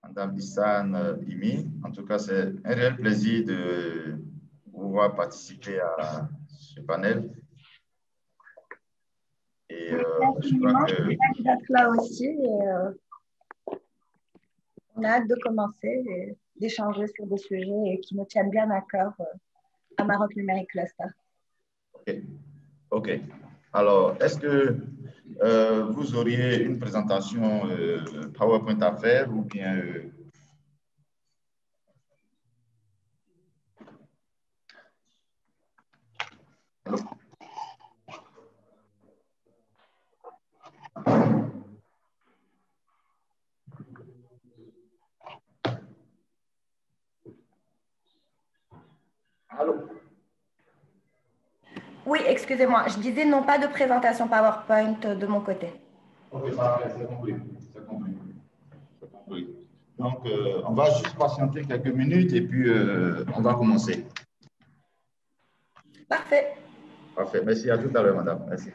Madame Issan Imi. En tout cas, c'est un réel plaisir de vous voir participer à ce panel. Et je crois que... Je suis d'être là aussi. On a hâte de commencer et d'échanger sur des sujets qui nous tiennent bien à cœur à Maroc Numérique Cluster. OK. Alors, est-ce que vous auriez une présentation PowerPoint à faire ou bien... Allô? Oui, excusez-moi, je disais non pas de présentation PowerPoint de mon côté. OK, parfait, c'est compris. C'est compris. C'est compris. Donc, on va juste patienter quelques minutes et puis on va commencer. Parfait. Parfait. Merci, à tout à l'heure, madame. Merci.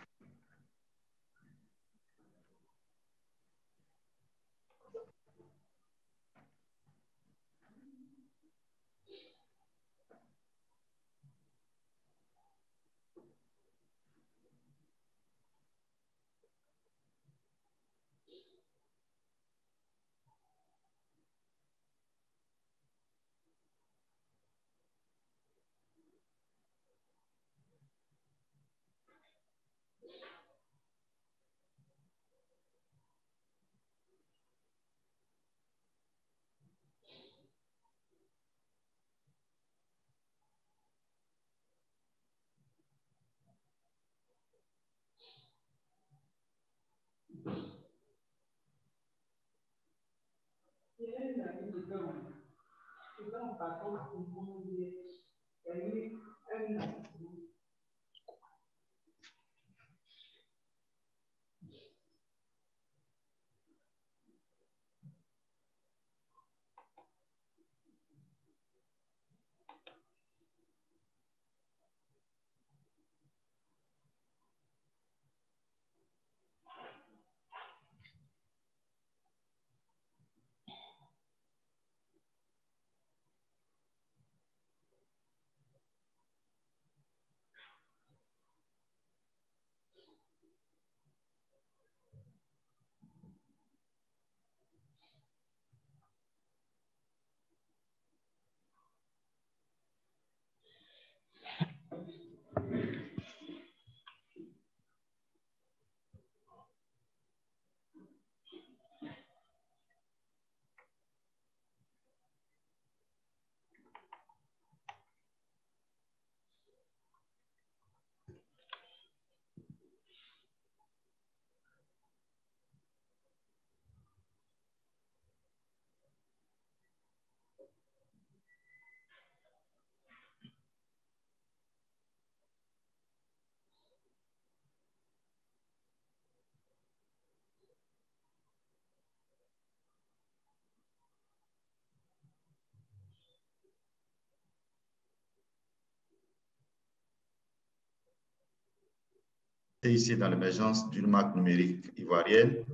Ici dans l'émergence d'une marque numérique ivoirienne.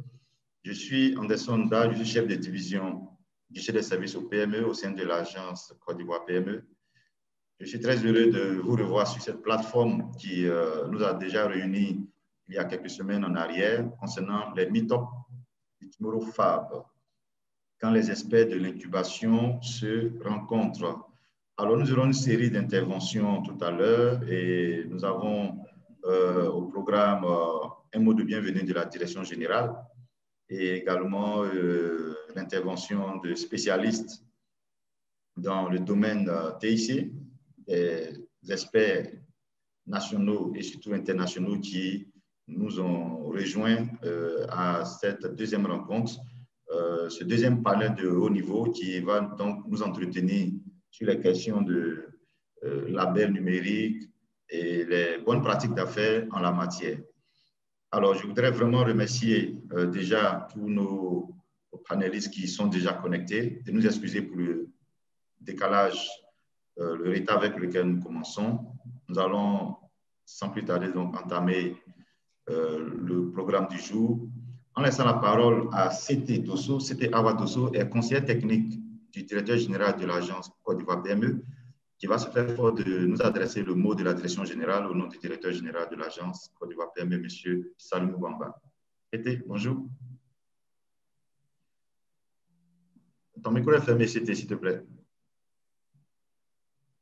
Je suis Anderson Da, je suis chef de division guichet des services au PME au sein de l'agence Côte d'Ivoire PME. Je suis très heureux de vous revoir sur cette plateforme qui nous a déjà réunis il y a quelques semaines en arrière concernant les meet-up du Tomorrow Fab, quand les experts de l'incubation se rencontrent. Alors, nous aurons une série d'interventions tout à l'heure et nous avons au programme un mot de bienvenue de la direction générale et également l'intervention de spécialistes dans le domaine TIC, des experts nationaux et surtout internationaux qui nous ont rejoints à cette deuxième rencontre, ce deuxième panel de haut niveau qui va donc nous entretenir sur les questions de label numérique et les bonnes pratiques d'affaires en la matière. Alors, je voudrais vraiment remercier déjà tous nos panélistes qui sont déjà connectés et nous excuser pour le décalage, le retard avec lequel nous commençons. Nous allons sans plus tarder donc entamer le programme du jour en laissant la parole à C'était Dosso. C'était Awa Dosso, est conseiller technique du directeur général de l'agence Côte d'Ivoire PME, qui va se faire fort de nous adresser le mot de la direction générale au nom du directeur général de l'agence Côte d'Ivoire PME, M. Salomou Bamba. C'était, bonjour. Ton micro est fermé, C'était, s'il te plaît.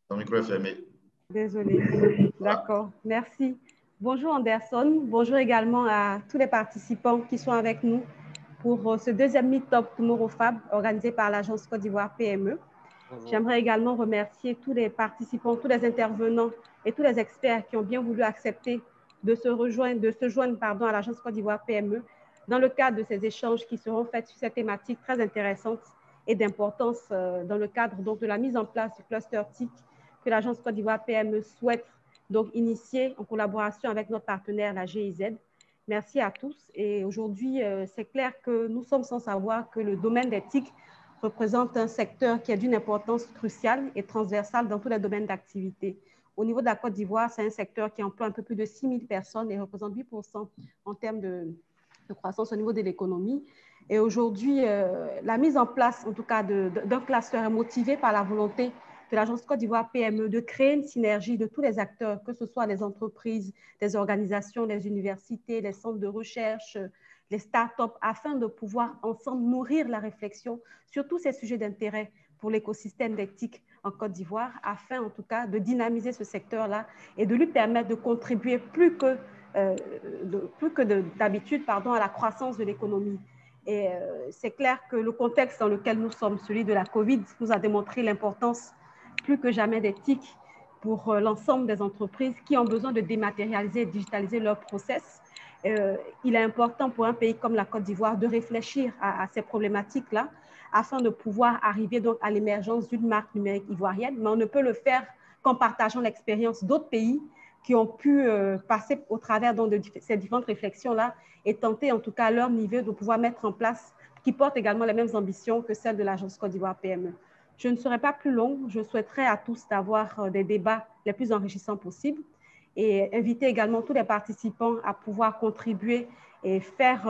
Ton micro est fermé. Désolée. D'accord, merci. Bonjour Anderson, bonjour également à tous les participants qui sont avec nous pour ce deuxième Meet-up Tomorrow-Fab organisé par l'agence Côte d'Ivoire PME. J'aimerais également remercier tous les participants, tous les intervenants et tous les experts qui ont bien voulu accepter de se joindre à l'agence Côte d'Ivoire PME dans le cadre de ces échanges qui seront faits sur cette thématique très intéressante et d'importance dans le cadre donc, de la mise en place du cluster TIC que l'agence Côte d'Ivoire PME souhaite donc initier en collaboration avec notre partenaire, la GIZ. Merci à tous. Et aujourd'hui, c'est clair que nous sommes sans savoir que le domaine des TIC représente un secteur qui est d'une importance cruciale et transversale dans tous les domaines d'activité. Au niveau de la Côte d'Ivoire, c'est un secteur qui emploie un peu plus de 6 000 personnes et représente 8% en termes de croissance au niveau de l'économie. Et aujourd'hui, la mise en place, en tout cas, d'un cluster est motivée par la volonté de l'agence Côte d'Ivoire PME de créer une synergie de tous les acteurs, que ce soit les entreprises, les organisations, les universités, les centres de recherche, les startups, afin de pouvoir ensemble nourrir la réflexion sur tous ces sujets d'intérêt pour l'écosystème des TIC en Côte d'Ivoire, afin en tout cas de dynamiser ce secteur-là et de lui permettre de contribuer plus que d'habitude à la croissance de l'économie. Et c'est clair que le contexte dans lequel nous sommes, celui de la COVID, nous a démontré l'importance plus que jamais des TIC pour l'ensemble des entreprises qui ont besoin de dématérialiser et digitaliser leurs process. Il est important pour un pays comme la Côte d'Ivoire de réfléchir à ces problématiques-là afin de pouvoir arriver donc à l'émergence d'une marque numérique ivoirienne, mais on ne peut le faire qu'en partageant l'expérience d'autres pays qui ont pu passer au travers donc, de ces différentes réflexions-là et tenter en tout cas à leur niveau de pouvoir mettre en place, qui portent également les mêmes ambitions que celles de l'agence Côte d'Ivoire PME. Je ne serai pas plus longue, je souhaiterais à tous d'avoir des débats les plus enrichissants possibles et inviter également tous les participants à pouvoir contribuer et faire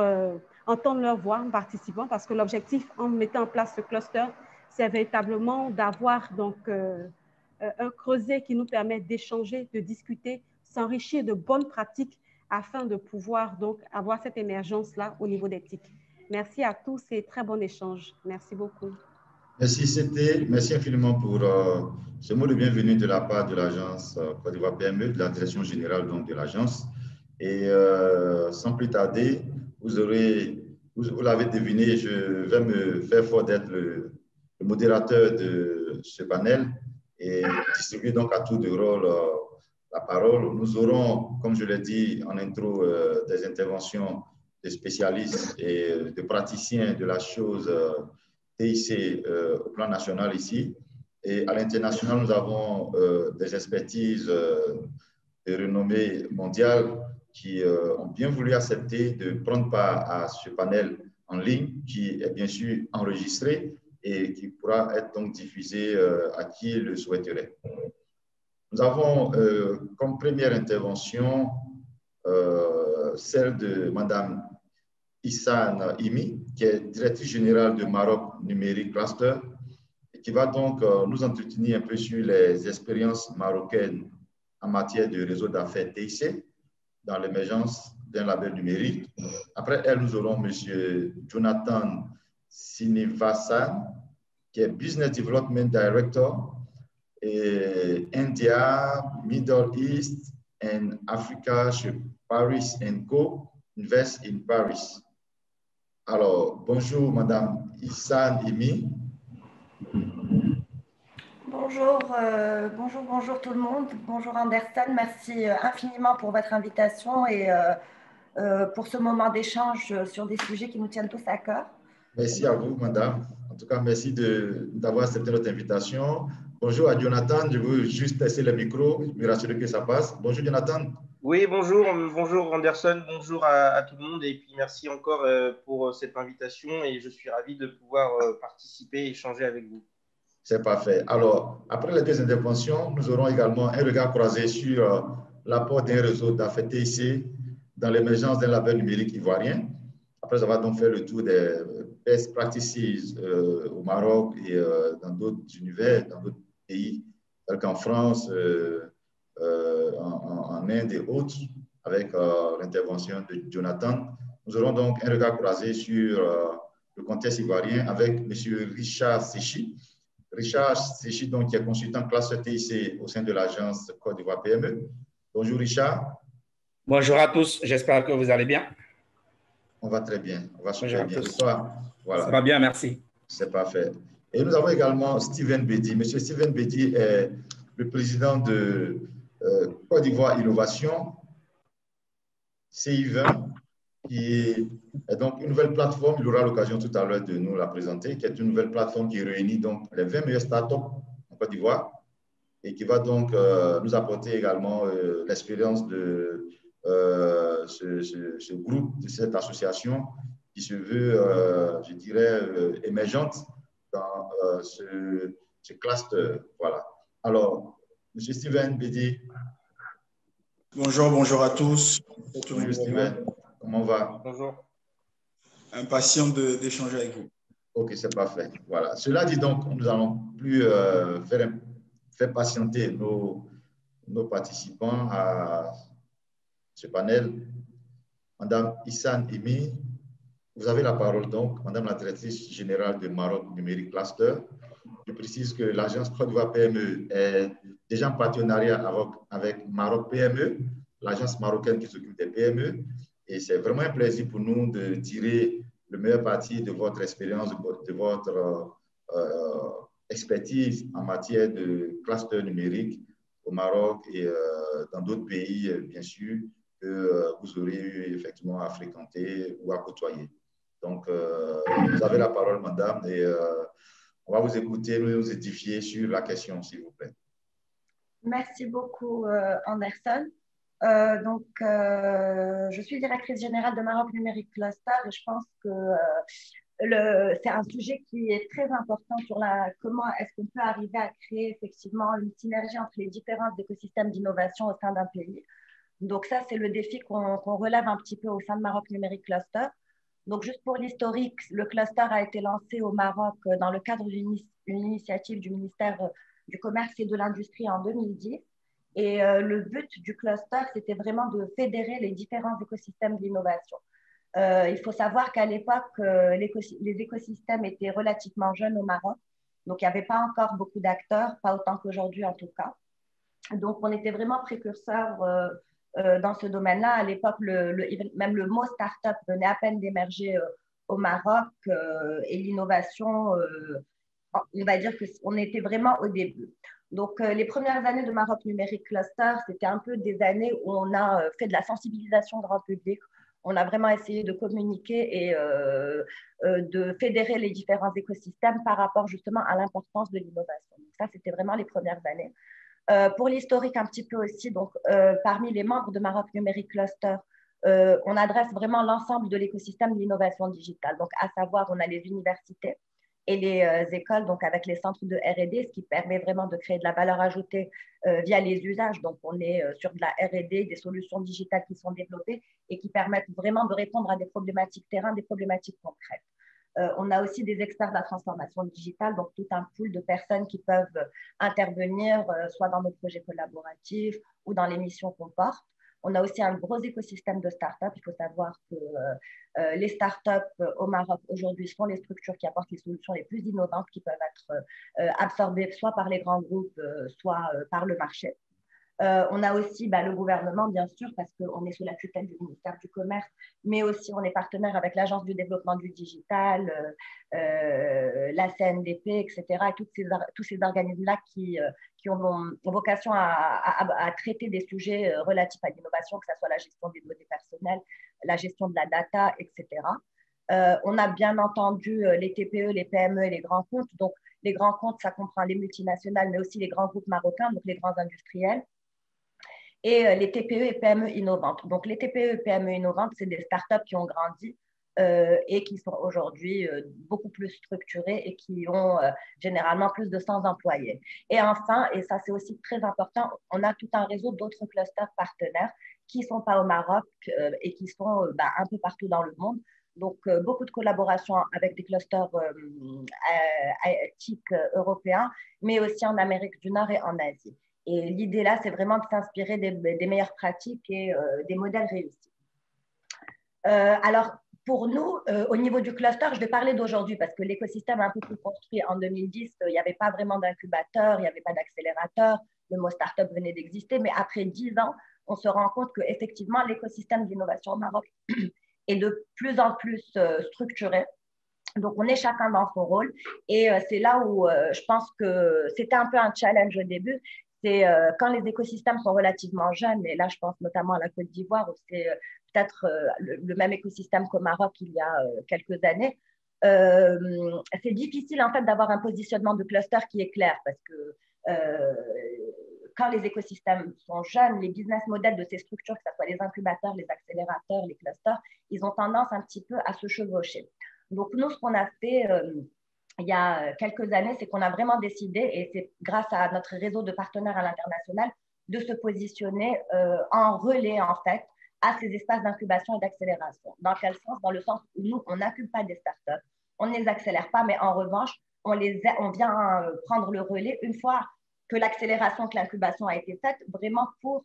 entendre leur voix en participant, parce que l'objectif en mettant en place ce cluster, c'est véritablement d'avoir donc un creuset qui nous permet d'échanger, de discuter, s'enrichir de bonnes pratiques afin de pouvoir donc avoir cette émergence-là au niveau des TIC. Merci à tous et très bon échange. Merci beaucoup. Merci infiniment pour ce mot de bienvenue de la part de l'agence Côte d'Ivoire PME, de la direction générale donc, de l'agence. Et sans plus tarder, vous l'avez deviné, je vais me faire fort d'être le modérateur de ce panel et distribuer donc à tour de rôle la parole. Nous aurons, comme je l'ai dit en intro, des interventions de spécialistes et de praticiens de la chose TIC au plan national ici. Et à l'international, nous avons des expertises de renommée mondiale qui ont bien voulu accepter de prendre part à ce panel en ligne qui est bien sûr enregistré et qui pourra être donc diffusé à qui le souhaiterait. Nous avons comme première intervention celle de Madame Issane Imi, qui est directrice générale de Maroc Numérique Cluster, et qui va donc nous entretenir un peu sur les expériences marocaines en matière de réseau d'affaires TIC dans l'émergence d'un label numérique. Après elle, nous aurons M. Jonathan Sinivasan, qui est Business Development Director et India, Middle East and Africa chez Paris & Co. Invest in Paris. Alors, bonjour Madame Issane Imi. Bonjour, bonjour tout le monde. Bonjour Anderson, merci infiniment pour votre invitation et pour ce moment d'échange sur des sujets qui nous tiennent tous à cœur. Merci à vous, Madame. En tout cas, merci d'avoir accepté notre invitation. Bonjour à Jonathan. Je veux juste tester le micro, me rassurer que ça passe. Bonjour Jonathan. Oui, bonjour Anderson, bonjour à tout le monde et puis merci encore pour cette invitation et je suis ravi de pouvoir participer et échanger avec vous. C'est parfait. Alors, après les deux interventions, nous aurons également un regard croisé sur l'apport d'un réseau d'affaires TIC dans l'émergence d'un label numérique ivoirien. après avoir donc fait le tour des best practices au Maroc et dans d'autres univers, dans d'autres pays, tels qu'en France, en Inde et autres, avec l'intervention de Jonathan, nous aurons donc un regard croisé sur le contexte ivoirien avec M. Richard Séchi. Richard Séchi, donc, qui est consultant classe TIC au sein de l'agence Côte d'Ivoire PME. Bonjour Richard. Bonjour à tous, j'espère que vous allez bien. On va très bien, on va super bien. Et toi, voilà. Ça va bien, merci. C'est parfait. Et nous avons également Steven Bedi. Monsieur Steven Bedi est le président de Côte d'Ivoire Innovation, CI20, qui est donc une nouvelle plateforme. Il aura l'occasion tout à l'heure de nous la présenter, qui est une nouvelle plateforme qui réunit donc les 20 meilleures startups en Côte d'Ivoire et qui va donc nous apporter également l'expérience de ce groupe, de cette association qui se veut, je dirais, émergente dans ce cluster. Voilà. Alors, M. Steven Bedi. Bonjour à tous. Bonjour Steven, comment va? Bonjour. Impatient d'échanger avec vous. Ok, c'est parfait. Voilà. Cela dit donc, nous n'allons plus faire patienter nos participants à ce panel. Madame Issane Emi, vous avez la parole donc, Madame la directrice générale de Maroc Numérique Cluster. Je précise que l'agence Côte d'Ivoire PME est déjà en partenariat avec Maroc PME, l'agence marocaine qui s'occupe des PME. Et c'est vraiment un plaisir pour nous de tirer le meilleur parti de votre expérience, de votre expertise en matière de cluster numérique au Maroc et dans d'autres pays, bien sûr, que vous aurez eu effectivement à fréquenter ou à côtoyer. Donc, vous avez la parole, madame, et on va vous écouter, nous édifier sur la question, s'il vous plaît. Merci beaucoup, Anderson. Je suis directrice générale de Maroc Numérique Cluster et je pense que c'est un sujet qui est très important sur comment est-ce qu'on peut arriver à créer effectivement une synergie entre les différents écosystèmes d'innovation au sein d'un pays. Donc ça, c'est le défi qu'on relève un petit peu au sein de Maroc Numérique Cluster. Donc juste pour l'historique, le cluster a été lancé au Maroc dans le cadre d'une initiative du ministère du Commerce et de l'Industrie en 2010. Et le but du cluster, c'était vraiment de fédérer les différents écosystèmes d'innovation. Il faut savoir qu'à l'époque, les écosystèmes étaient relativement jeunes au Maroc. Donc, il n'y avait pas encore beaucoup d'acteurs, pas autant qu'aujourd'hui en tout cas. Donc, on était vraiment précurseurs dans ce domaine-là. À l'époque, même le mot start-up venait à peine d'émerger au Maroc et l'innovation, on va dire qu'on était vraiment au début. Donc, les premières années de Maroc Numérique Cluster, c'était un peu des années où on a fait de la sensibilisation grand public. On a vraiment essayé de communiquer et de fédérer les différents écosystèmes par rapport justement à l'importance de l'innovation. Donc, ça, c'était vraiment les premières années. Pour l'historique un petit peu aussi, donc, parmi les membres de Maroc Numérique Cluster, on adresse vraiment l'ensemble de l'écosystème de l'innovation digitale. Donc, à savoir, on a les universités et les écoles, donc avec les centres de R&D, ce qui permet vraiment de créer de la valeur ajoutée via les usages. Donc, on est sur de la R&D, des solutions digitales qui sont développées et qui permettent vraiment de répondre à des problématiques terrain, des problématiques concrètes. On a aussi des experts de la transformation digitale, donc tout un pool de personnes qui peuvent intervenir soit dans nos projets collaboratifs ou dans les missions qu'on porte. On a aussi un gros écosystème de startups. Il faut savoir que les startups au Maroc aujourd'hui sont les structures qui apportent les solutions les plus innovantes qui peuvent être absorbées soit par les grands groupes, soit par le marché. On a aussi le gouvernement, bien sûr, parce qu'on est sous la tutelle du ministère du Commerce, mais aussi on est partenaire avec l'Agence du développement du digital, la CNDP, etc. Et tous ces organismes-là qui ont vocation à traiter des sujets relatifs à l'innovation, que ce soit la gestion des données personnelles, la gestion de la data, etc. On a bien entendu les TPE, les PME et les grands comptes. Donc, les grands comptes, ça comprend les multinationales, mais aussi les grands groupes marocains, donc les grands industriels. Et les TPE et PME innovantes. Donc, les TPE et PME innovantes, c'est des startups qui ont grandi et qui sont aujourd'hui beaucoup plus structurées et qui ont généralement plus de 100 employés. Et enfin, et ça c'est aussi très important, on a tout un réseau d'autres clusters partenaires qui ne sont pas au Maroc et qui sont un peu partout dans le monde. Donc, beaucoup de collaboration avec des clusters TIC européens, mais aussi en Amérique du Nord et en Asie. Et l'idée là, c'est vraiment de s'inspirer des meilleures pratiques et des modèles réussis. Alors, pour nous, au niveau du cluster, je vais parler d'aujourd'hui parce que l'écosystème est un peu plus construit. En 2010, il n'y avait pas vraiment d'incubateur, il n'y avait pas d'accélérateur, le mot startup venait d'exister, mais après 10 ans, on se rend compte qu'effectivement, l'écosystème d'innovation au Maroc est de plus en plus structuré. Donc, on est chacun dans son rôle. Et c'est là où je pense que c'était un peu un challenge au début. C'est quand les écosystèmes sont relativement jeunes, et là, je pense notamment à la Côte d'Ivoire, où c'est peut-être le même écosystème qu'au Maroc il y a quelques années. C'est difficile, en fait, d'avoir un positionnement de cluster qui est clair parce que quand les écosystèmes sont jeunes, les business models de ces structures, que ce soit les incubateurs, les accélérateurs, les clusters, ils ont tendance un petit peu à se chevaucher. Donc, nous, ce qu'on a fait il y a quelques années, c'est qu'on a vraiment décidé, et c'est grâce à notre réseau de partenaires à l'international, de se positionner en relais, en fait, à ces espaces d'incubation et d'accélération. Dans quel sens? Dans le sens où nous, on n'incube pas des startups, on ne les accélère pas, mais en revanche, on vient prendre le relais une fois que l'accélération, que l'incubation a été faite, vraiment pour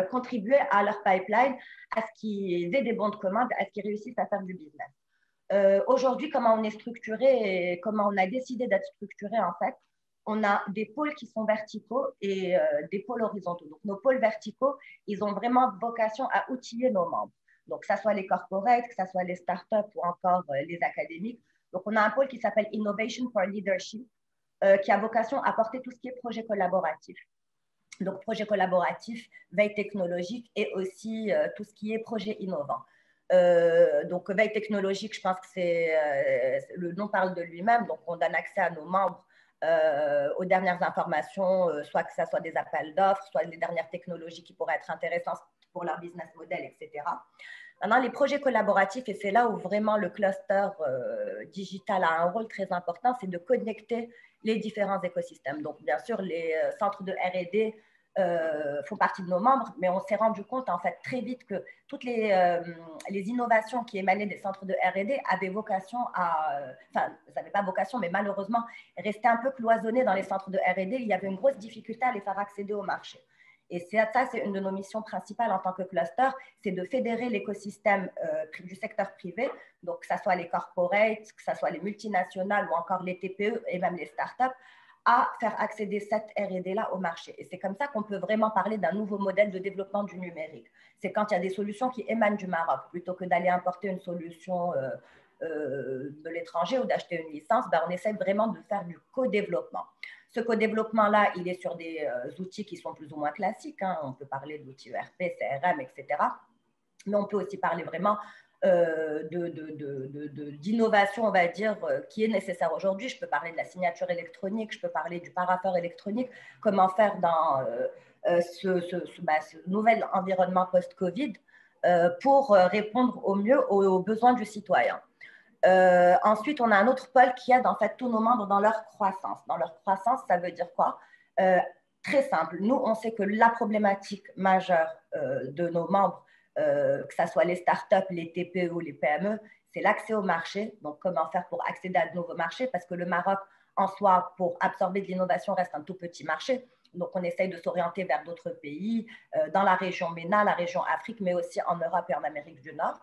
contribuer à leur pipeline, à ce qu'ils aient des bons de commande, à ce qu'ils réussissent à faire du business. Aujourd'hui, comment on est structuré et comment on a décidé d'être structuré, en fait, on a des pôles qui sont verticaux et des pôles horizontaux. Donc, nos pôles verticaux, ils ont vraiment vocation à outiller nos membres. Donc, que ce soit les corporates, que ce soit les startups ou encore les académiques. Donc, on a un pôle qui s'appelle Innovation for Leadership, qui a vocation à porter tout ce qui est projet collaboratif. Donc, projet collaboratif, veille technologique et aussi tout ce qui est projet innovant. Donc, veille technologique, je pense que le nom parle de lui-même. Donc, on donne accès à nos membres aux dernières informations, soit que ce soit des appels d'offres, soit les dernières technologies qui pourraient être intéressantes pour leur business model, etc. Maintenant, les projets collaboratifs, et c'est là où vraiment le cluster digital a un rôle très important, c'est de connecter les différents écosystèmes. Donc, bien sûr, les centres de R&D font partie de nos membres, mais on s'est rendu compte en fait très vite que toutes les innovations qui émanaient des centres de R&D avaient vocation enfin, ça n'avait pas vocation, mais malheureusement, restaient un peu cloisonnées dans les centres de R&D. Il y avait une grosse difficulté à les faire accéder au marché. Et ça, c'est une de nos missions principales en tant que cluster, c'est de fédérer l'écosystème du secteur privé, donc que ce soit les corporates, que ce soit les multinationales ou encore les TPE et même les startups, à faire accéder cette R&D-là au marché. Et c'est comme ça qu'on peut vraiment parler d'un nouveau modèle de développement du numérique. C'est quand il y a des solutions qui émanent du Maroc, plutôt que d'aller importer une solution de l'étranger ou d'acheter une licence, on essaie vraiment de faire du co-développement. Ce co-développement-là, il est sur des outils qui sont plus ou moins classiques. Hein. On peut parler d'outils ERP, CRM, etc. Mais on peut aussi parler vraiment d'innovation, on va dire, qui est nécessaire aujourd'hui. Je peux parler de la signature électronique, je peux parler du parapheur électronique, comment faire dans ce nouvel environnement post-Covid pour répondre au mieux aux besoins du citoyen. Ensuite, on a un autre pôle qui aide en fait tous nos membres dans leur croissance. Dans leur croissance, ça veut dire quoi? Très simple. Nous, on sait que la problématique majeure de nos membres, que ce soit les startups, les TPE ou les PME, c'est l'accès au marché. Donc, comment faire pour accéder à de nouveaux marchés? Parce que le Maroc, en soi, pour absorber de l'innovation, reste un tout petit marché. Donc, on essaye de s'orienter vers d'autres pays, dans la région MENA, la région Afrique, mais aussi en Europe et en Amérique du Nord,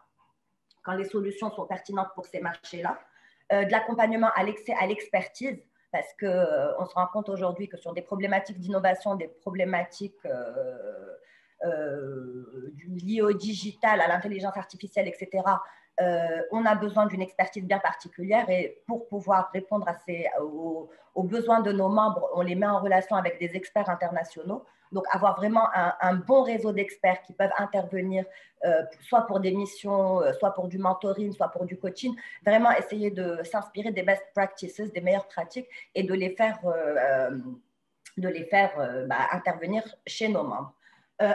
quand les solutions sont pertinentes pour ces marchés-là. De l'accompagnement à l'expertise, parce qu'on se rend compte aujourd'hui que sur des problématiques d'innovation, des problématiques liées au digital, à l'intelligence artificielle, etc., on a besoin d'une expertise bien particulière et pour pouvoir répondre aux besoins de nos membres, on les met en relation avec des experts internationaux. Donc, avoir vraiment un bon réseau d'experts qui peuvent intervenir soit pour des missions, soit pour du mentoring, soit pour du coaching, vraiment essayer de s'inspirer des best practices, des meilleures pratiques et de les faire intervenir chez nos membres.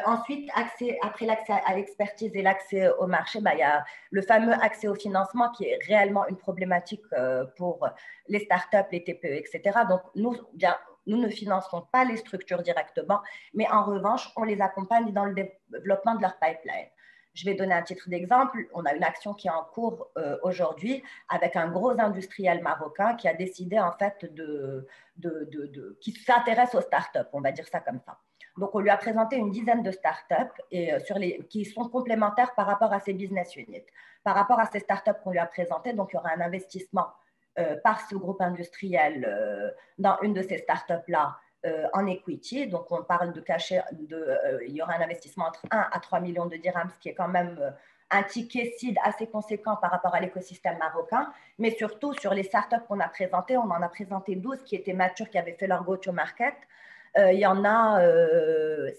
Ensuite, après l'accès à l'expertise et l'accès au marché, il y a le fameux accès au financement qui est réellement une problématique pour les startups, les TPE, etc. Donc, nous ne finançons pas les structures directement, mais en revanche, on les accompagne dans le développement de leur pipeline. Je vais donner un titre d'exemple. On a une action qui est en cours aujourd'hui avec un gros industriel marocain qui a décidé en fait qui s'intéresse aux startups, on va dire ça comme ça. Donc, on lui a présenté une dizaine de startups qui sont complémentaires par rapport à ses business units. Par rapport à ces startups qu'on lui a présentées, donc il y aura un investissement par ce groupe industriel dans une de ces startups-là en equity. Donc, on parle il y aura un investissement entre 1 à 3 millions de dirhams, ce qui est quand même un ticket seed assez conséquent par rapport à l'écosystème marocain. Mais surtout, sur les startups qu'on a présentées, on en a présenté 12 qui étaient matures, qui avaient fait leur go-to-market. Il y en a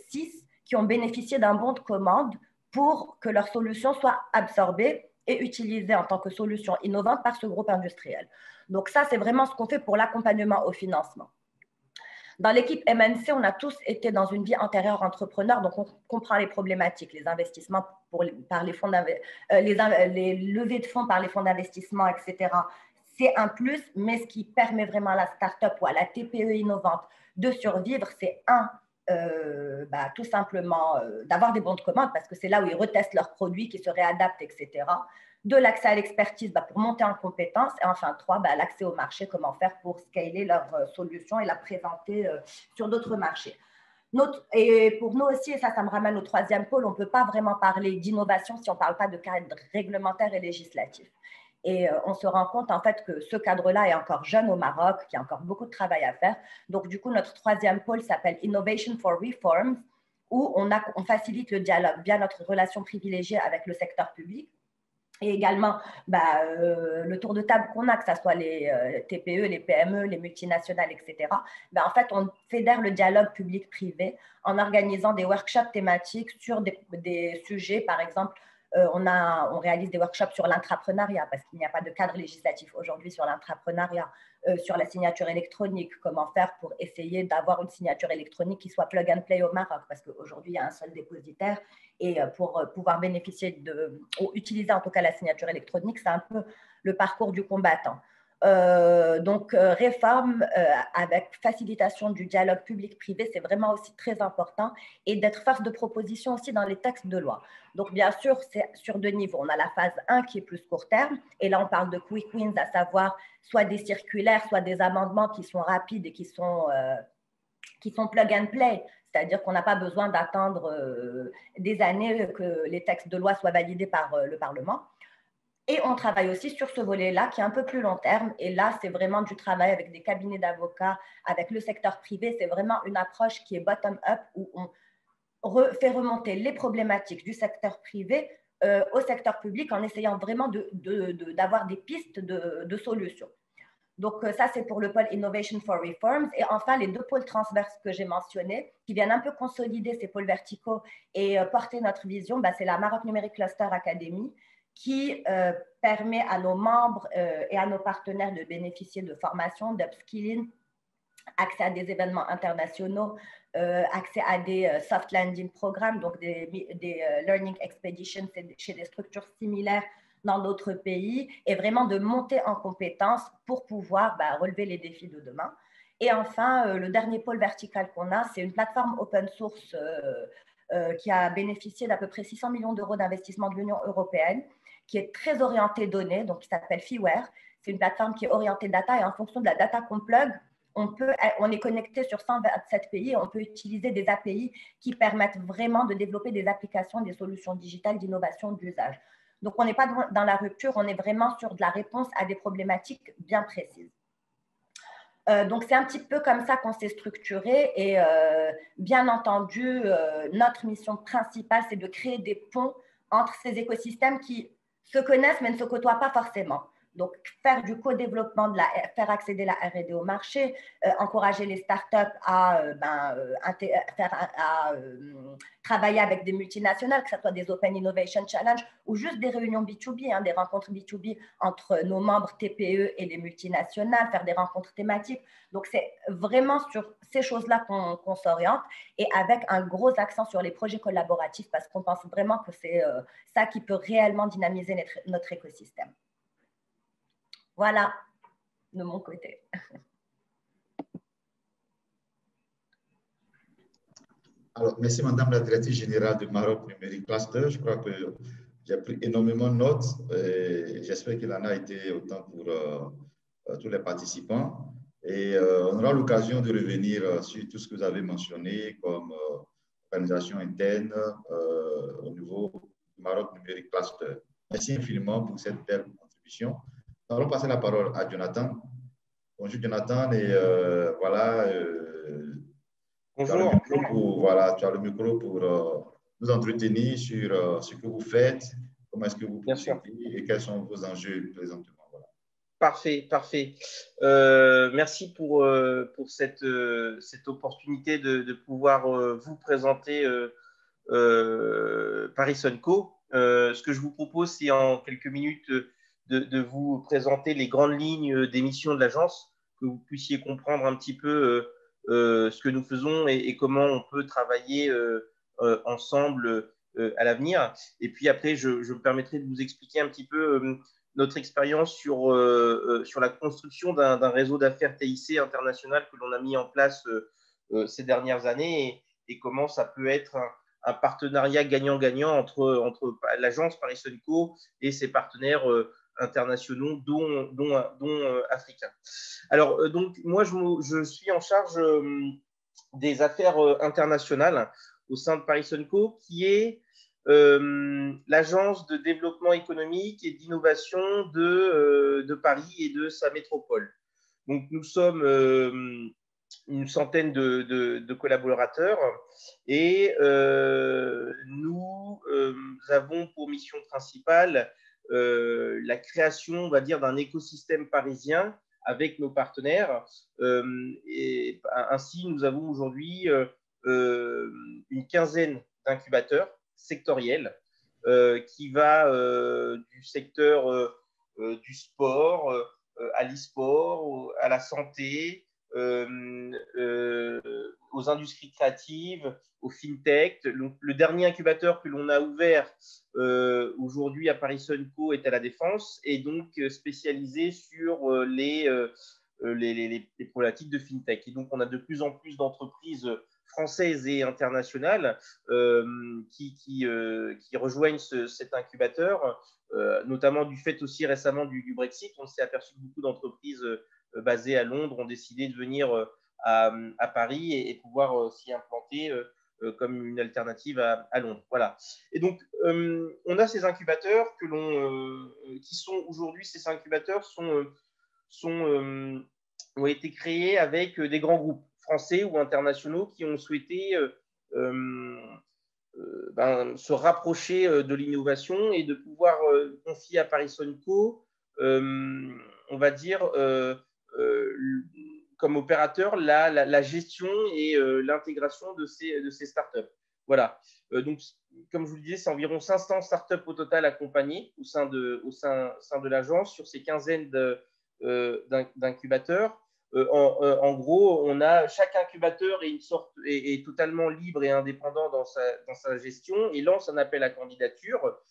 6 qui ont bénéficié d'un bon de commande pour que leur solution soit absorbée et utilisée en tant que solution innovante par ce groupe industriel. Donc ça, c'est vraiment ce qu'on fait pour l'accompagnement au financement. Dans l'équipe MNC, on a tous été dans une vie antérieure entrepreneur, donc on comprend les problématiques, les investissements par les fonds les levées de fonds par les fonds d'investissement, etc. C'est un plus, mais ce qui permet vraiment à la start-up ou à la TPE innovante de survivre, c'est tout simplement d'avoir des bons de commande parce que c'est là où ils retestent leurs produits, qui se réadaptent, etc. De l'accès à l'expertise pour monter en compétences. Et enfin, 3, l'accès au marché, comment faire pour scaler leur solution et la présenter sur d'autres marchés. Et pour nous aussi, et ça me ramène au 3e pôle, on ne peut pas vraiment parler d'innovation si on ne parle pas de cadre réglementaire et législatif. Et on se rend compte en fait que ce cadre-là est encore jeune au Maroc, qu'il y a encore beaucoup de travail à faire. Donc du coup, notre 3e pôle s'appelle Innovation for Reforms, où on facilite le dialogue via notre relation privilégiée avec le secteur public. Et également, le tour de table qu'on a, que ce soit les TPE, les PME, les multinationales, etc., en fait, on fédère le dialogue public-privé en organisant des workshops thématiques sur des sujets, par exemple, on réalise des workshops sur l'intrapreneuriat parce qu'il n'y a pas de cadre législatif aujourd'hui sur l'intrapreneuriat, sur la signature électronique, comment faire pour essayer d'avoir une signature électronique qui soit plug and play au Maroc parce qu'aujourd'hui, il y a un seul dépositaire et pour pouvoir bénéficier ou utiliser en tout cas la signature électronique, c'est un peu le parcours du combattant. Réforme avec facilitation du dialogue public-privé, c'est vraiment aussi très important et d'être force de proposition aussi dans les textes de loi. Donc, bien sûr, c'est sur 2 niveaux. On a la phase 1 qui est plus court terme et là, on parle de quick wins, à savoir soit des circulaires, soit des amendements qui sont rapides et qui sont plug and play. C'est-à-dire qu'on n'a pas besoin d'attendre des années que les textes de loi soient validés par le Parlement. Et on travaille aussi sur ce volet-là qui est un peu plus long terme. Et là, c'est vraiment du travail avec des cabinets d'avocats, avec le secteur privé. C'est vraiment une approche qui est bottom-up où on fait remonter les problématiques du secteur privé au secteur public en essayant vraiment d'avoir des pistes de solutions. Donc, ça, c'est pour le pôle Innovation for Reforms. Et enfin, les 2 pôles transverses que j'ai mentionnés, qui viennent un peu consolider ces pôles verticaux et porter notre vision, c'est la Maroc Numérique Cluster Academy, qui permet à nos membres et à nos partenaires de bénéficier de formations, d'upskilling, accès à des événements internationaux, accès à des soft landing programmes, donc des learning expeditions chez des structures similaires dans d'autres pays, et vraiment de monter en compétences pour pouvoir relever les défis de demain. Et enfin, le dernier pôle vertical qu'on a, c'est une plateforme open source qui a bénéficié d'à peu près 600 millions d'euros d'investissement de l'Union européenne, qui est très orientée données, donc qui s'appelle Fiware. C'est une plateforme qui est orientée data et en fonction de la data qu'on plug, on est connecté sur 127 pays et on peut utiliser des API qui permettent vraiment de développer des applications, des solutions digitales d'innovation d'usage. Donc, on n'est pas dans la rupture, on est vraiment sur de la réponse à des problématiques bien précises. Donc, c'est un petit peu comme ça qu'on s'est structuré et bien entendu, notre mission principale, c'est de créer des ponts entre ces écosystèmes qui se connaissent mais ne se côtoient pas forcément. Donc, faire du co-développement, faire accéder la R&D au marché, encourager les startups à travailler avec des multinationales, que ce soit des Open Innovation Challenge ou juste des réunions B2B, des rencontres B2B entre nos membres TPE et les multinationales, faire des rencontres thématiques. Donc, c'est vraiment sur ces choses-là qu'on s'oriente et avec un gros accent sur les projets collaboratifs parce qu'on pense vraiment que c'est ça qui peut réellement dynamiser notre écosystème. Voilà, de mon côté. Alors, merci Madame la Directrice Générale du Maroc Numérique Cluster. Je crois que j'ai pris énormément de notes et j'espère qu'il en a été autant pour tous les participants. Et on aura l'occasion de revenir sur tout ce que vous avez mentionné comme organisation interne au niveau du Maroc Numérique Cluster. Merci infiniment pour cette belle contribution. Nous allons passer la parole à Jonathan. Bonjour Jonathan et voilà. Bonjour. Tu as le micro pour nous entretenir sur ce que vous faites, comment est-ce que vous procédez et quels sont vos enjeux présentement. Voilà. Parfait, parfait. Merci pour cette opportunité de pouvoir vous présenter Paris-Sunco. Ce que je vous propose, c'est en quelques minutes de vous présenter les grandes lignes des missions de l'agence, que vous puissiez comprendre un petit peu ce que nous faisons et comment on peut travailler ensemble à l'avenir. Et puis après, je me permettrai de vous expliquer un petit peu notre expérience sur la construction d'un réseau d'affaires TIC international que l'on a mis en place ces dernières années et comment ça peut être un partenariat gagnant-gagnant entre l'agence Paris-Sunco et ses partenaires internationaux, dont africains. Alors, donc, moi, je suis en charge des affaires internationales au sein de Paris-Sunco, qui est l'agence de développement économique et d'innovation de Paris et de sa métropole. Donc, nous sommes une centaine de collaborateurs et nous avons pour mission principale la création, on va dire, d'un écosystème parisien avec nos partenaires. Et ainsi, nous avons aujourd'hui une quinzaine d'incubateurs sectoriels qui va du secteur du sport à l'e-sport, à la santé, aux industries créatives, aux fintech. Le dernier incubateur que l'on a ouvert aujourd'hui à Paris-Sunco est à la Défense et donc spécialisé sur les problématiques de fintech. Et donc, on a de plus en plus d'entreprises françaises et internationales qui rejoignent cet incubateur, notamment du fait aussi récemment du Brexit. On s'est aperçu que beaucoup d'entreprises basées à Londres ont décidé de venir à Paris et pouvoir s'y implanter comme une alternative à Londres. Voilà. Et donc, on a ces incubateurs qui sont aujourd'hui, ces incubateurs ont été créés avec des grands groupes français ou internationaux qui ont souhaité se rapprocher de l'innovation et de pouvoir confier à Paris-Sunco, on va dire, comme opérateur, la gestion et l'intégration de ces startups. Voilà. Donc, comme je vous le disais, c'est environ 500 startups au total accompagnées au sein de l'agence sur ces quinzaines d'incubateurs. En gros, chaque incubateur est totalement libre et indépendant dans sa gestion et lance un appel à candidature,